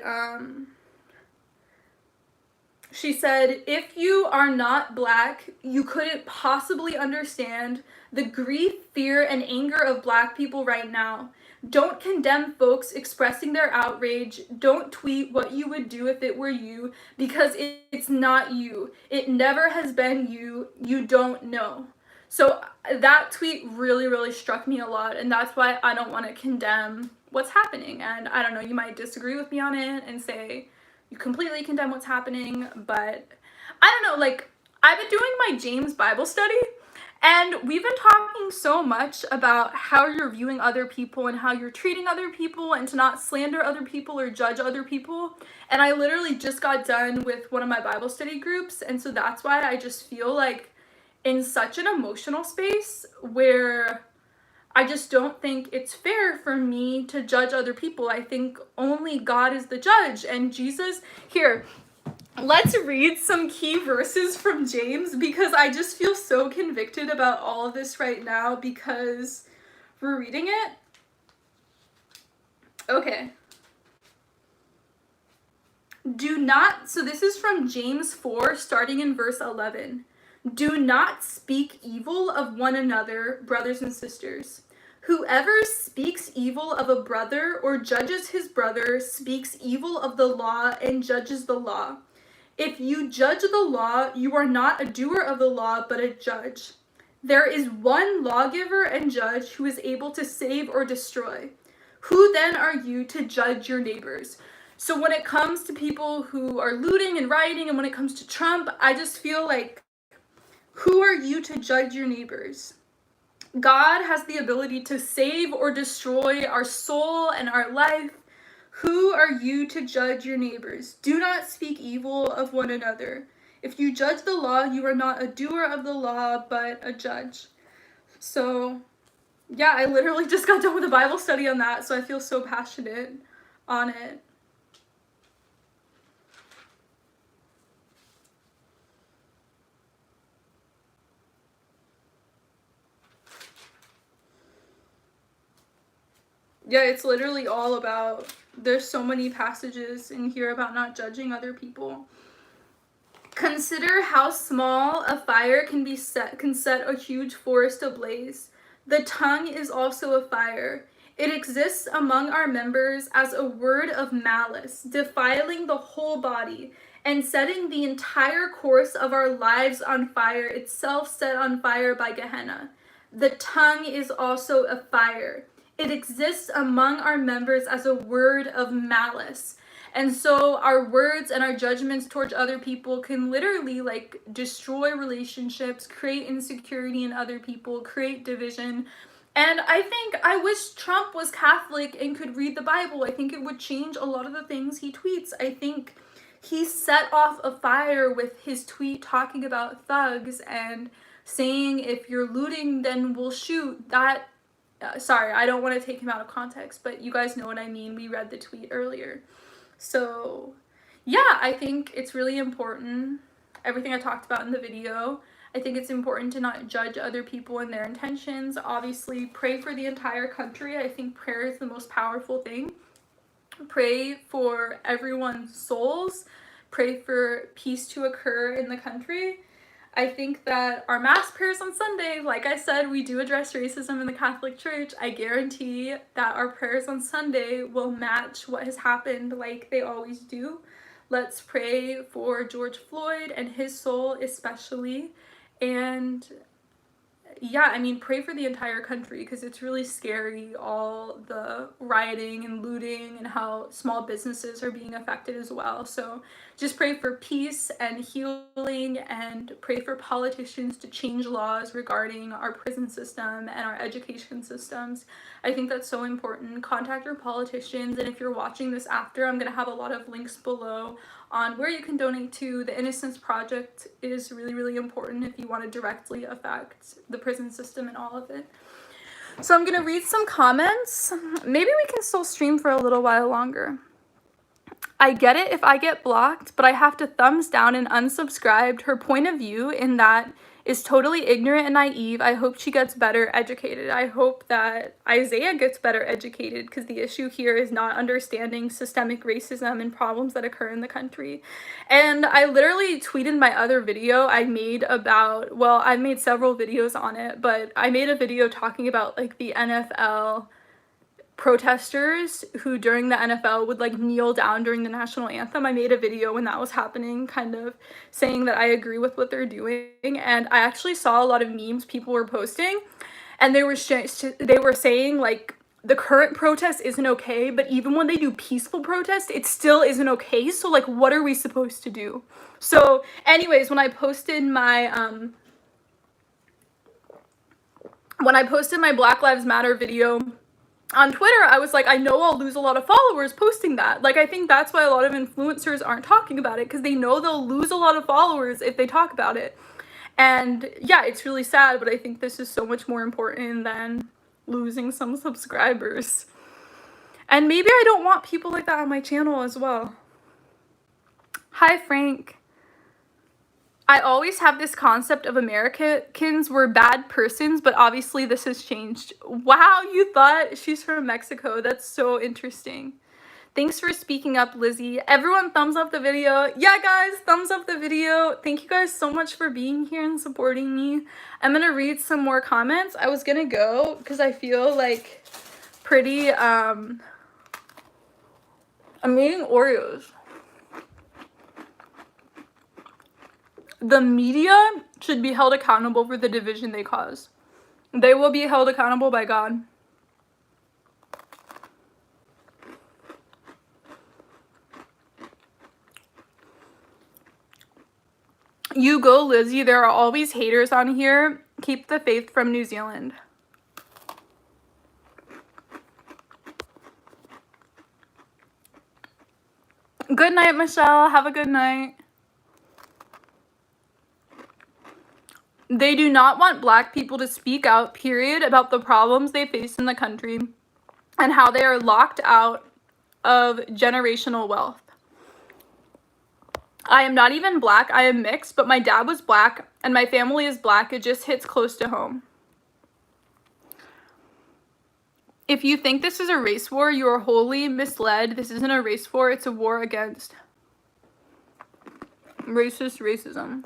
she said, if you are not black, you couldn't possibly understand the grief, fear, and anger of black people right now. Don't condemn folks expressing their outrage. Don't tweet what you would do if it were you, because it's not you. It never has been you. You don't know. So that tweet really, really struck me a lot, and that's why I don't want to condemn what's happening. And I don't know, you might disagree with me on it and say you completely condemn what's happening, but I don't know, like, I've been doing my James Bible study, and we've been talking so much about how you're viewing other people and how you're treating other people and to not slander other people or judge other people. And I literally just got done with one of my Bible study groups, and so that's why I just feel like in such an emotional space where I just don't think it's fair for me to judge other people. I think only God is the judge. And Jesus, here, let's read some key verses from James, because I just feel so convicted about all of this right now because we're reading it. Okay. So this is from James 4, starting in verse 11. Do not speak evil of one another, brothers and sisters. Whoever speaks evil of a brother or judges his brother speaks evil of the law and judges the law. If you judge the law, you are not a doer of the law, but a judge. There is one lawgiver and judge who is able to save or destroy. Who then are you to judge your neighbors? So when it comes to people who are looting and rioting, and when it comes to Trump, I just feel like, who are you to judge your neighbors? God has the ability to save or destroy our soul and our life. Who are you to judge your neighbors? Do not speak evil of one another. If you judge the law, you are not a doer of the law, but a judge. So, yeah, I literally just got done with a Bible study on that, so I feel so passionate on it. Yeah, it's literally all about, there's so many passages in here about not judging other people. Consider how small a fire can set a huge forest ablaze. The tongue is also a fire. It exists among our members as a word of malice, defiling the whole body and setting the entire course of our lives on fire, itself set on fire by Gehenna. The tongue is also a fire. It exists among our members as a word of malice. And so our words and our judgments towards other people can literally like destroy relationships, create insecurity in other people, create division. And I wish Trump was Catholic and could read the Bible. I think it would change a lot of the things he tweets. I think he set off a fire with his tweet talking about thugs and saying, if you're looting, then we'll shoot. Sorry, I don't want to take him out of context, but you guys know what I mean. We read the tweet earlier. So, yeah, I think it's really important, everything I talked about in the video. I think it's important to not judge other people and their intentions. Obviously, pray for the entire country. I think prayer is the most powerful thing. Pray for everyone's souls. Pray for peace to occur in the country. I think that our mass prayers on Sunday, like I said, we do address racism in the Catholic Church. I guarantee that our prayers on Sunday will match what has happened like they always do. Let's pray for George Floyd and his soul especially. And yeah, I mean, pray for the entire country, because it's really scary, all the rioting and looting and how small businesses are being affected as well. So just pray for peace and healing, and pray for politicians to change laws regarding our prison system and our education systems. I think that's so important. Contact your politicians, and if you're watching this after, I'm going to have a lot of links below on where you can donate to. The Innocence Project is really, really important if you want to directly affect the prison system and all of it. So I'm going to read some comments. Maybe we can still stream for a little while longer. I get it if I get blocked, but I have to thumbs down and unsubscribed. Her point of view in that is totally ignorant and naive. I hope she gets better educated. I hope that Isaiah gets better educated, because the issue here is not understanding systemic racism and problems that occur in the country. And I literally tweeted my other video I made about, well, I made several videos on it, but I made a video talking about like the NFL protesters who during the NFL would like kneel down during the national anthem. I made a video when that was happening, kind of saying that I agree with what they're doing. And I actually saw a lot of memes people were posting, and they were saying like the current protest isn't okay, but even when they do peaceful protest, it still isn't okay. So like, what are we supposed to do? So anyways, when I posted my Black Lives Matter video on Twitter, I was like, I know I'll lose a lot of followers posting that. Like, I think that's why a lot of influencers aren't talking about it, because they know they'll lose a lot of followers if they talk about it. And yeah, it's really sad, but I think this is so much more important than losing some subscribers. And maybe I don't want people like that on my channel as well. Hi, Frank. I always have this concept of Americans were bad persons, but obviously this has changed. Wow, you thought she's from Mexico. That's so interesting. Thanks for speaking up, Lizzie. Everyone thumbs up the video. Yeah, guys, thumbs up the video. Thank you guys so much for being here and supporting me. I'm gonna read some more comments. I was gonna go because I feel like pretty, I'm eating Oreos. The media should be held accountable for the division they cause. They will be held accountable by God. You go, Lizzie. There are always haters on here. Keep the faith from New Zealand. Good night, Michelle. Have a good night. They do not want Black people to speak out, period, about the problems they face in the country and how they are locked out of generational wealth. I am not even Black, I am mixed, but my dad was Black and my family is Black. It just hits close to home. If you think this is a race war, you are wholly misled. This isn't a race war, it's a war against racist racism.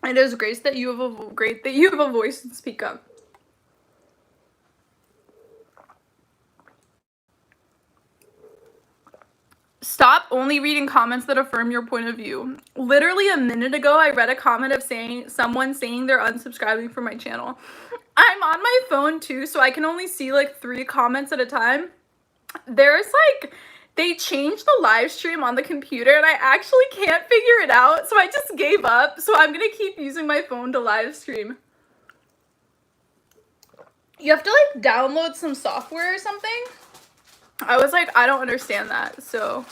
It is great that you have a voice and speak up. Stop only reading comments that affirm your point of view. Literally a minute ago, I read a comment of someone saying they're unsubscribing from my channel. I'm on my phone too, so I can only see like 3 comments at a time. There's like, they changed the live stream on the computer and I actually can't figure it out, so I just gave up. So I'm gonna keep using my phone to live stream. You have to like download some software or something? I was like, I don't understand that, so.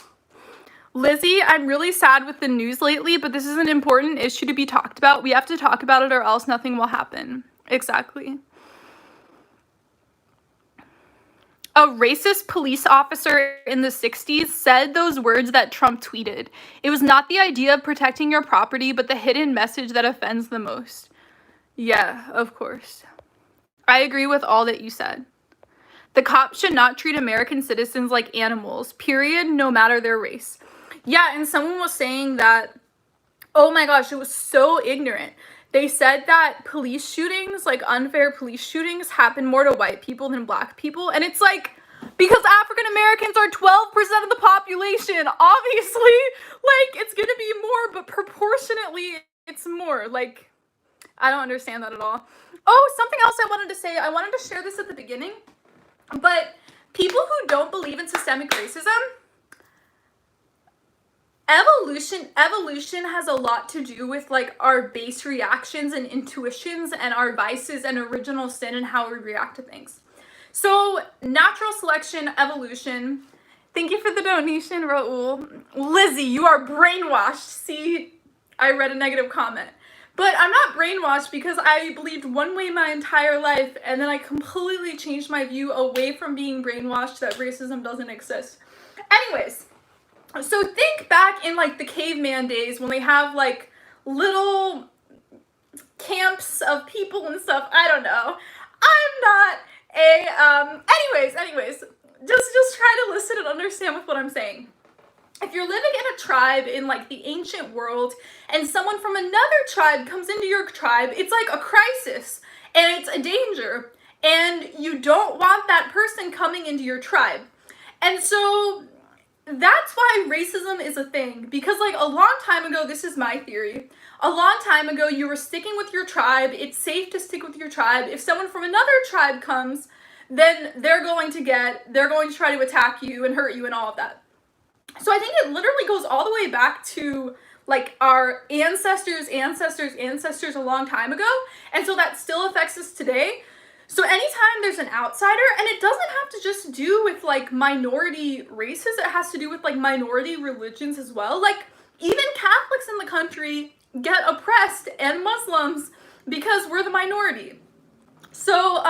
Lizzie, I'm really sad with the news lately, but this is an important issue to be talked about. We have to talk about it or else nothing will happen. Exactly. A racist police officer in the 60s said those words that Trump tweeted. It was not the idea of protecting your property, but the hidden message that offends the most. Yeah, of course. I agree with all that you said. The cops should not treat American citizens like animals, period, no matter their race. Yeah, and someone was saying that, oh my gosh, it was so ignorant. They said that police shootings, like unfair police shootings, happen more to white people than Black people. And it's like, because African Americans are 12% of the population, obviously, like, it's gonna be more, but proportionately, it's more. Like, I don't understand that at all. Oh, something else I wanted to say. I wanted to share this at the beginning. But people who don't believe in systemic racism, evolution has a lot to do with like our base reactions and intuitions and our vices and original sin and how we react to things. So natural selection, evolution. Thank you for the donation, Raul. Lizzie, you are brainwashed. See, I read a negative comment. But I'm not brainwashed because I believed one way my entire life and then I completely changed my view away from being brainwashed that racism doesn't exist. Anyways, so think back in like the caveman days when they have like little camps of people and stuff. I don't know. I'm not a, anyways, just try to listen and understand with what I'm saying. If you're living in a tribe in like the ancient world and someone from another tribe comes into your tribe, it's like a crisis and it's a danger and you don't want that person coming into your tribe. And so that's why racism is a thing, because like a long time ago, this is my theory, a long time ago you were sticking with your tribe. It's safe to stick with your tribe. If someone from another tribe comes, then they're going to try to attack you and hurt you and all of that. So I think it literally goes all the way back to like our ancestors a long time ago. And so that still affects us today. So anytime there's an outsider, and it doesn't have to just do with like minority races, it has to do with like minority religions as well. Like even Catholics in the country get oppressed, and Muslims, because we're the minority. So,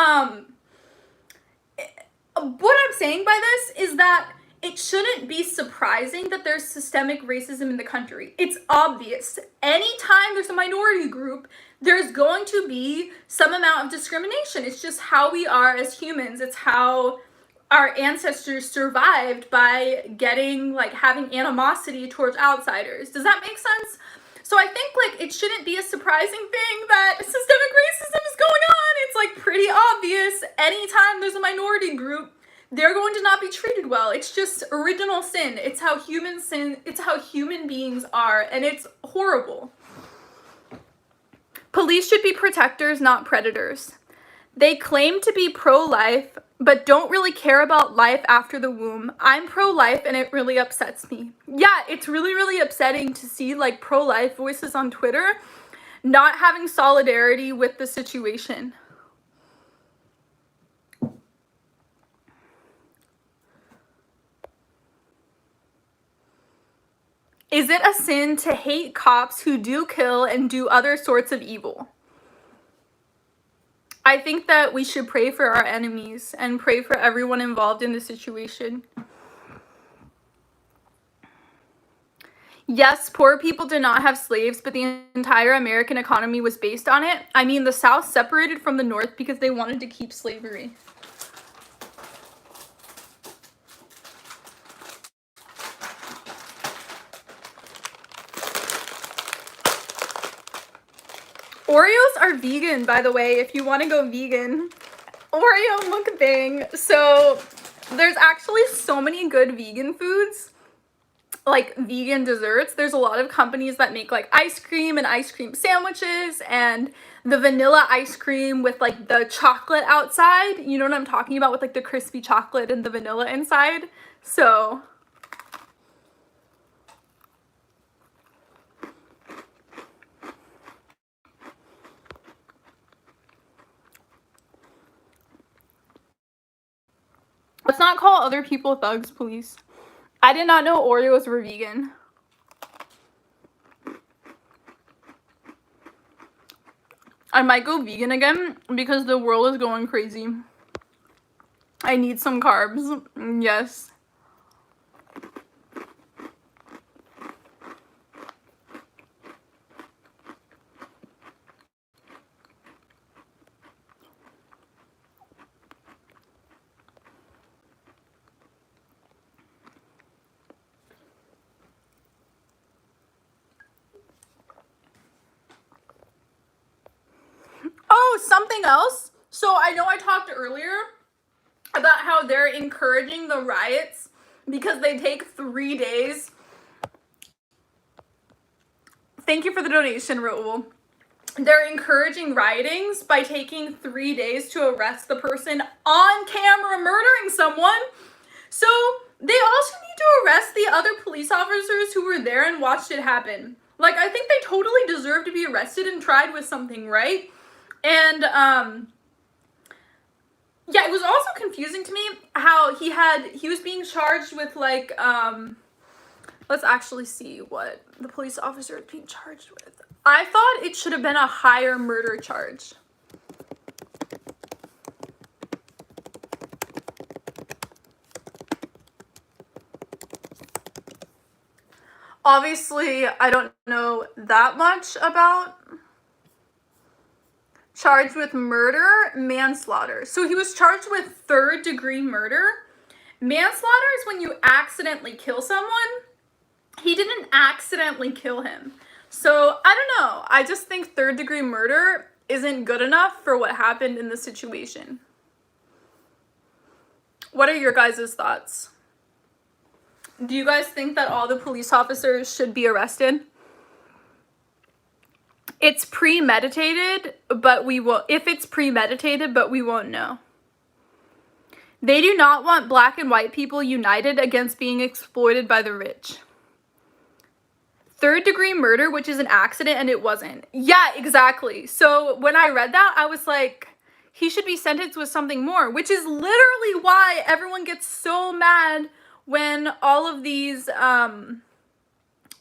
what I'm saying by this is that it shouldn't be surprising that there's systemic racism in the country. It's obvious. Anytime there's a minority group, there's going to be some amount of discrimination. It's just how we are as humans. It's how our ancestors survived, by getting, like, having animosity towards outsiders. Does that make sense? So I think, like, it shouldn't be a surprising thing that systemic racism is going on. It's, like, pretty obvious. Anytime there's a minority group, they're going to not be treated well. It's just original sin. It's how humans sin. It's how human beings are, and it's horrible. Police should be protectors, not predators. They claim to be pro-life, but don't really care about life after the womb. I'm pro-life, and it really upsets me. Yeah, it's really, really upsetting to see, like, pro-life voices on Twitter not having solidarity with the situation. Is it a sin to hate cops who do kill and do other sorts of evil? I think that we should pray for our enemies and pray for everyone involved in the situation. Yes, poor people did not have slaves, but the entire American economy was based on it. I mean, the South separated from the North because they wanted to keep slavery. Oreos are vegan, by the way, if you want to go vegan. Oreo mukbang. So there's actually so many good vegan foods, like vegan desserts. There's a lot of companies that make, like, ice cream and ice cream sandwiches, and the vanilla ice cream with, like, the chocolate outside. You know what I'm talking about, with, like, the crispy chocolate and the vanilla inside. So let's not call other people thugs, please. I did not know Oreos were vegan. I might go vegan again because the world is going crazy. I need some carbs. Yes. Oh, something else. So I know I talked earlier about how they're encouraging the riots because they take 3 days. Thank you for the donation, Raul. They're encouraging riotings by taking 3 days to arrest the person on camera murdering someone. So they also need to arrest the other police officers who were there and watched it happen. Like, I think they totally deserve to be arrested and tried with something, right? And, yeah, it was also confusing to me how he was being charged with, like, let's actually see what the police officer is being charged with. I thought it should have been a higher murder charge. Obviously, I don't know that much about. Charged with murder, manslaughter. So he was charged with 3rd-degree murder. Manslaughter is when you accidentally kill someone. He didn't accidentally kill him. So I don't know. I just think 3rd-degree murder isn't good enough for what happened in the situation. What are your guys' thoughts? Do you guys think that all the police officers should be arrested? It's premeditated, but we will, if it's premeditated, but we won't know. They do not want black and white people united against being exploited by the rich. 3rd-degree murder, which is an accident, and it wasn't. Yeah, exactly. So when I read that, I was like, he should be sentenced with something more, which is literally why everyone gets so mad when all of these,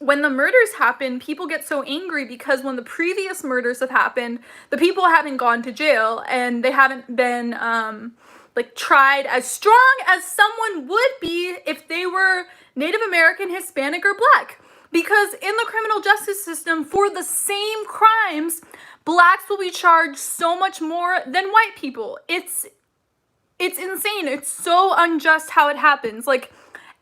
when the murders happen, people get so angry because when the previous murders have happened, the people haven't gone to jail and they haven't been like tried as strong as someone would be if they were Native American, Hispanic, or Black. Because in the criminal justice system, for the same crimes, Blacks will be charged so much more than white people. It's insane. It's so unjust how it happens. Like,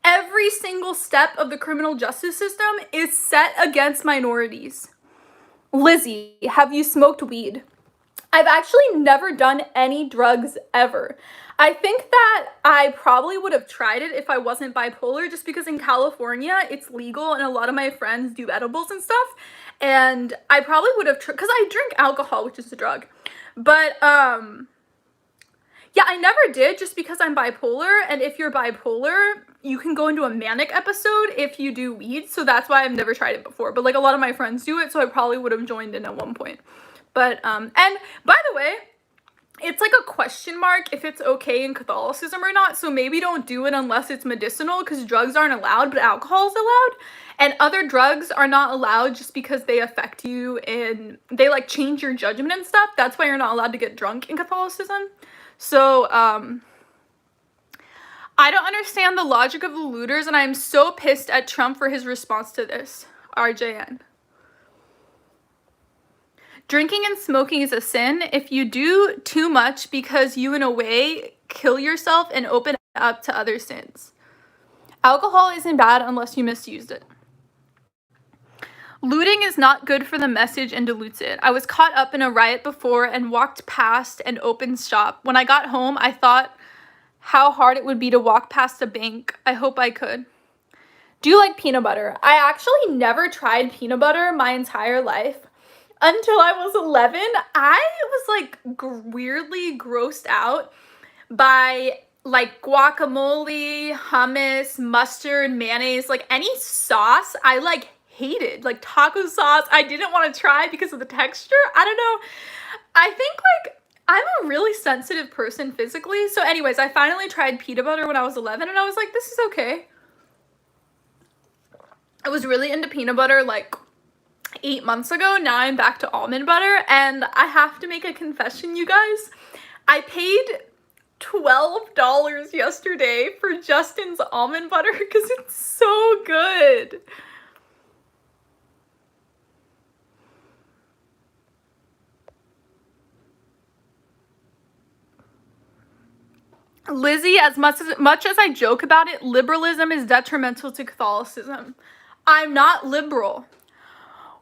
every single step of the criminal justice system is set against minorities. Lizzie, have you smoked weed? I've actually never done any drugs ever. I think that I probably would have tried it if I wasn't bipolar, just because in California it's legal and a lot of my friends do edibles and stuff. And I probably would have, because I drink alcohol, which is a drug. But, yeah, I never did, just because I'm bipolar, and if you're bipolar, you can go into a manic episode if you do weed, so that's why I've never tried it before. But, like, a lot of my friends do it, so I probably would have joined in at one point. But, and by the way, it's like a question mark if it's okay in Catholicism or not, so maybe don't do it unless it's medicinal, because drugs aren't allowed, but alcohol is allowed, and other drugs are not allowed just because they affect you and they, like, change your judgment and stuff. That's why you're not allowed to get drunk in Catholicism. So, I don't understand the logic of the looters, and I'm so pissed at Trump for his response to this. RJN. Drinking and smoking is a sin if you do too much, because you, in a way, kill yourself and open up to other sins. Alcohol isn't bad unless you misused it. Looting is not good for the message and dilutes it. I was caught up in a riot before and walked past an open shop. When I got home, I thought how hard it would be to walk past a bank. I hope I could. Do you like peanut butter? I actually never tried peanut butter my entire life. Until I was 11, I was like weirdly grossed out by like guacamole, hummus, mustard, mayonnaise, like any sauce I like hated. Like taco sauce, I didn't want to try because of the texture. I don't know. I think like I'm a really sensitive person physically. So anyways, I finally tried peanut butter when I was 11 and I was like, this is okay. I was really into peanut butter like 8 months ago. Now I'm back to almond butter, and I have to make a confession, you guys. I paid $12 yesterday for Justin's almond butter because it's so good. Lizzie, as much as I joke about it, liberalism is detrimental to Catholicism. I'm not liberal.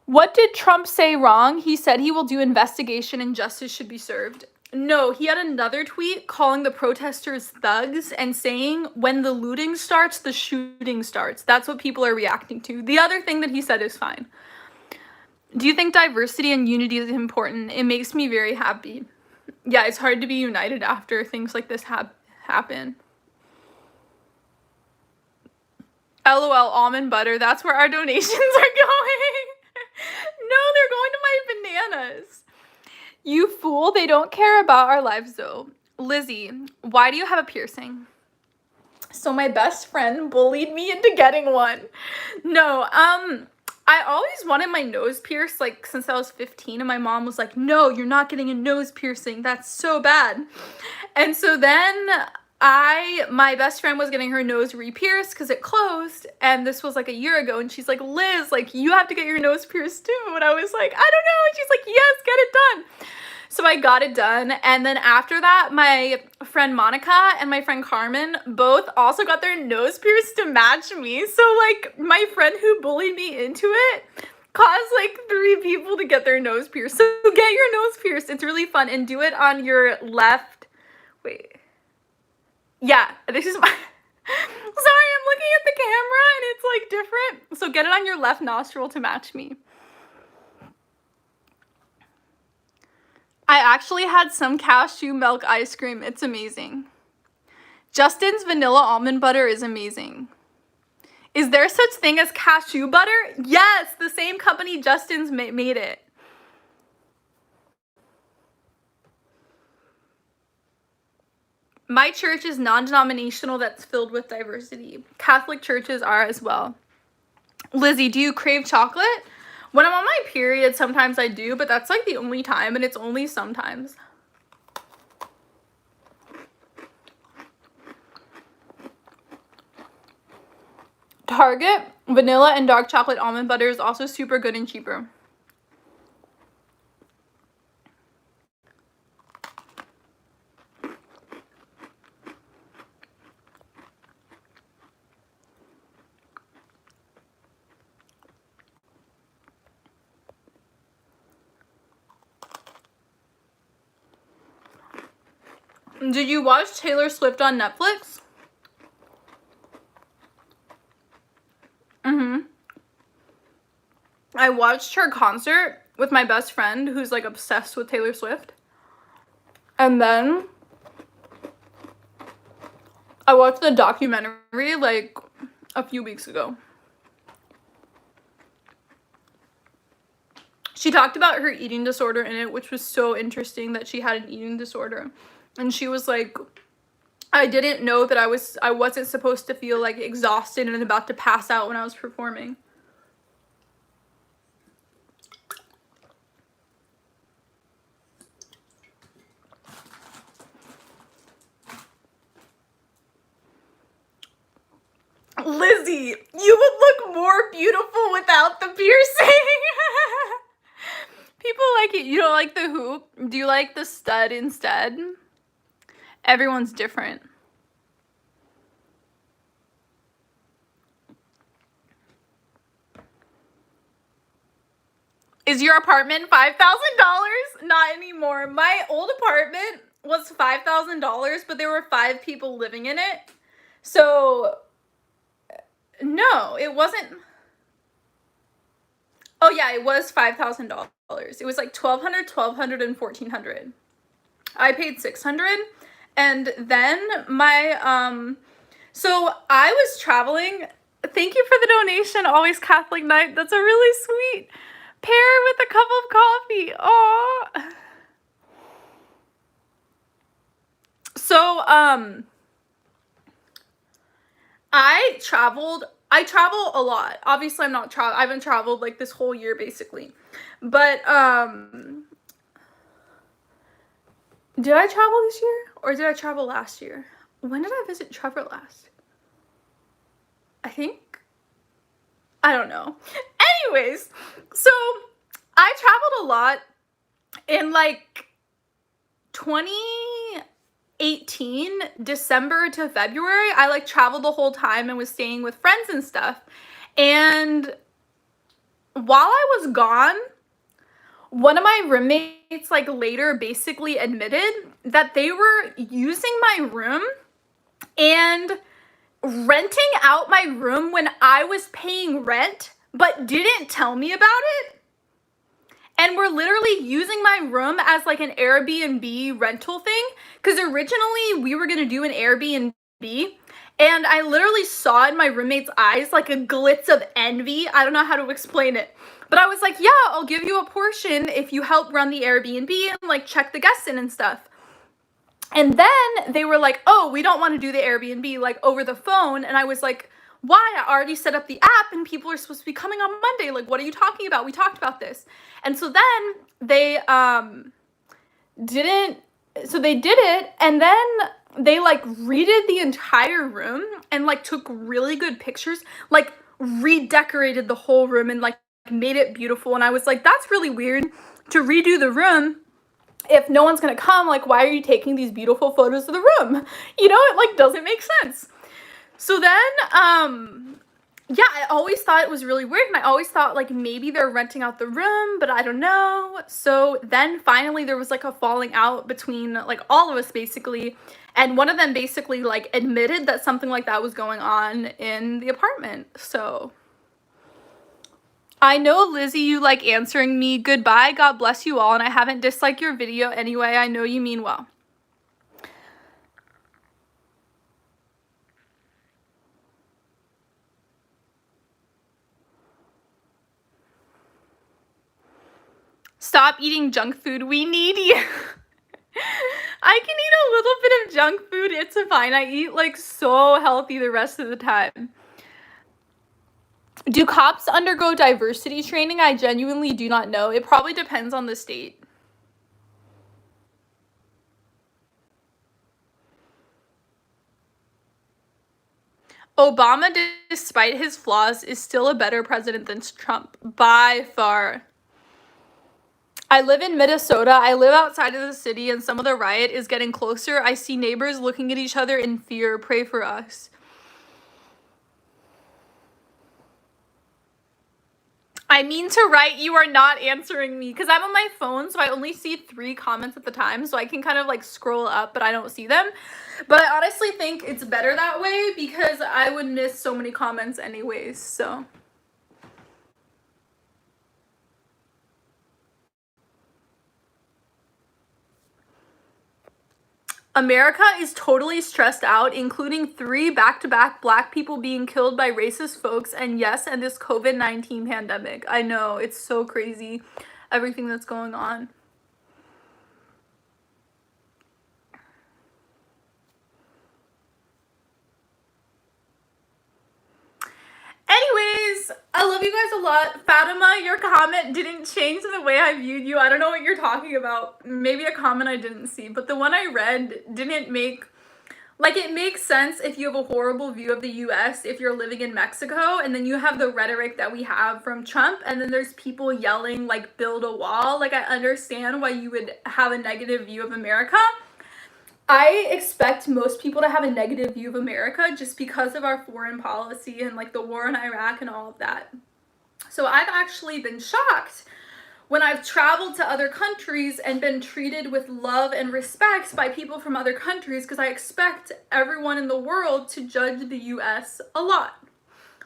What did Trump say wrong? He said he will do investigation and justice should be served. No, he had another tweet calling the protesters thugs and saying when the looting starts, the shooting starts. That's what people are reacting to. The other thing that he said is fine. Do you think diversity and unity is important? It makes me very happy. Yeah, it's hard to be united after things like this happen. LOL, almond butter. That's where our donations are going. No, they're going to my bananas. You fool, they don't care about our lives though. Lizzie, why do you have a piercing? So my best friend bullied me into getting one. No, I always wanted my nose pierced like since I was 15, and my mom was like, no, you're not getting a nose piercing. That's so bad. And so then my best friend was getting her nose re-pierced because it closed, and this was like a year ago, and she's like, Liz, like, you have to get your nose pierced too. And I was like, I don't know. And she's like, yes, get it done. So I got it done, and then after that, my friend Monica and my friend Carmen both also got their nose pierced to match me. So, like, my friend who bullied me into it caused, like, 3 people to get their nose pierced. So get your nose pierced. It's really fun, and do it on your left. Wait. Yeah, this is my... Sorry, I'm looking at the camera, and it's, like, different. So get it on your left nostril to match me. I actually had some cashew milk ice cream. It's amazing. Justin's vanilla almond butter is amazing. Is there such thing as cashew butter? Yes, the same company Justin's made it. My church is non-denominational that's filled with diversity. Catholic churches are as well. Lizzie, do you crave chocolate? When I'm on my period, sometimes I do, but that's like the only time, and it's only sometimes. Target vanilla and dark chocolate almond butter is also super good and cheaper. Did you watch Taylor Swift on Netflix? I watched her concert with my best friend who's like obsessed with Taylor Swift. And then I watched the documentary like a few weeks ago. She talked about her eating disorder in it, which was so interesting that she had an eating disorder. And she was like, I didn't know that I wasn't supposed to feel like exhausted and about to pass out when I was performing. Lizzie, you would look more beautiful without the piercing. People like it. You don't like the hoop? Do you like the stud instead? Everyone's different. Is your apartment $5,000? Not anymore. My old apartment was $5,000, but there were 5 people living in it. So, no, it wasn't. Oh yeah, it was $5,000. It was like $1,200, $1,200, and $1,400. I paid $600, and then my so I was traveling. Thank you for the donation. Always Catholic Night. That's a really sweet. Pair with a cup of coffee. Aww. So I travel a lot. Obviously I haven't traveled like this whole year basically. But did I travel this year or did I travel last year? When did I visit Trevor last? I don't know. Anyways, so I traveled a lot in like 2018, December to February. I like traveled the whole time and was staying with friends and stuff. And while I was gone, one of my roommates like later basically admitted that they were using my room and renting out my room when I was paying rent, but didn't tell me about it. And we're literally using my room as like an Airbnb rental thing. Because originally we were going to do an Airbnb. And I literally saw in my roommate's eyes like a glitz of envy. I don't know how to explain it. But I was like, yeah, I'll give you a portion if you help run the Airbnb and like check the guests in and stuff. And then they were like, oh, we don't want to do the Airbnb like over the phone. And I was like, why? I already set up the app and people are supposed to be coming on Monday. Like, what are you talking about? We talked about this. And so then they did it, and then they like redid the entire room and like took really good pictures, like redecorated the whole room and like made it beautiful. And I was like, that's really weird to redo the room if no one's gonna come. Like, why are you taking these beautiful photos of the room? You know, it like doesn't make sense. So then, yeah, I always thought it was really weird, and I always thought like maybe they're renting out the room, but I don't know. So then finally there was like a falling out between like all of us basically, and one of them basically like admitted that something like that was going on in the apartment. So I know, Lizzie, you like answering me. Goodbye, God bless you all, and I haven't disliked your video anyway. I know you mean well. Stop eating junk food. We need you. I can eat a little bit of junk food. It's fine. I eat like so healthy the rest of the time. Do cops undergo diversity training? I genuinely do not know. It probably depends on the state. Obama, despite his flaws, is still a better president than Trump, by far. I live in Minnesota. I live outside of the city, and some of the riot is getting closer. I see neighbors looking at each other in fear. Pray for us. I mean to write, you are not answering me, because I'm on my phone, so I only see 3 comments at the time, so I can kind of like scroll up, but I don't see them. But I honestly think it's better that way, because I would miss so many comments anyways, so. America is totally stressed out, including 3 back-to-back Black people being killed by racist folks, and yes, and this COVID-19 pandemic. I know, it's so crazy, everything that's going on. Anyways, I love you guys a lot. Fatima, your comment didn't change the way I viewed you. I don't know what you're talking about. Maybe a comment I didn't see, but the one I read didn't make... Like, it makes sense if you have a horrible view of the US if you're living in Mexico, and then you have the rhetoric that we have from Trump, and then there's people yelling, like, build a wall. Like, I understand why you would have a negative view of America. I expect most people to have a negative view of America just because of our foreign policy and, like, the war in Iraq and all of that. So I've actually been shocked when I've traveled to other countries and been treated with love and respect by people from other countries, because I expect everyone in the world to judge the US a lot.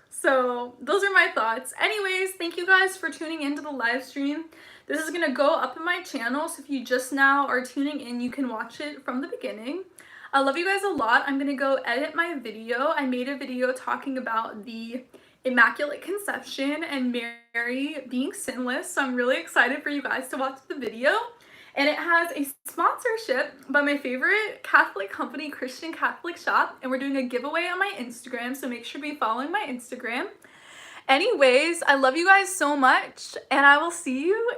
So those are my thoughts. Anyways, thank you guys for tuning into the live stream. This is going to go up in my channel, so if you just now are tuning in, you can watch it from the beginning. I love you guys a lot. I'm going to go edit my video. I made a video talking about the Immaculate Conception and Mary being sinless, so I'm really excited for you guys to watch the video. And it has a sponsorship by my favorite Catholic company, Christian Catholic Shop, and we're doing a giveaway on my Instagram, so make sure to be following my Instagram. Anyways, I love you guys so much, and I will see you in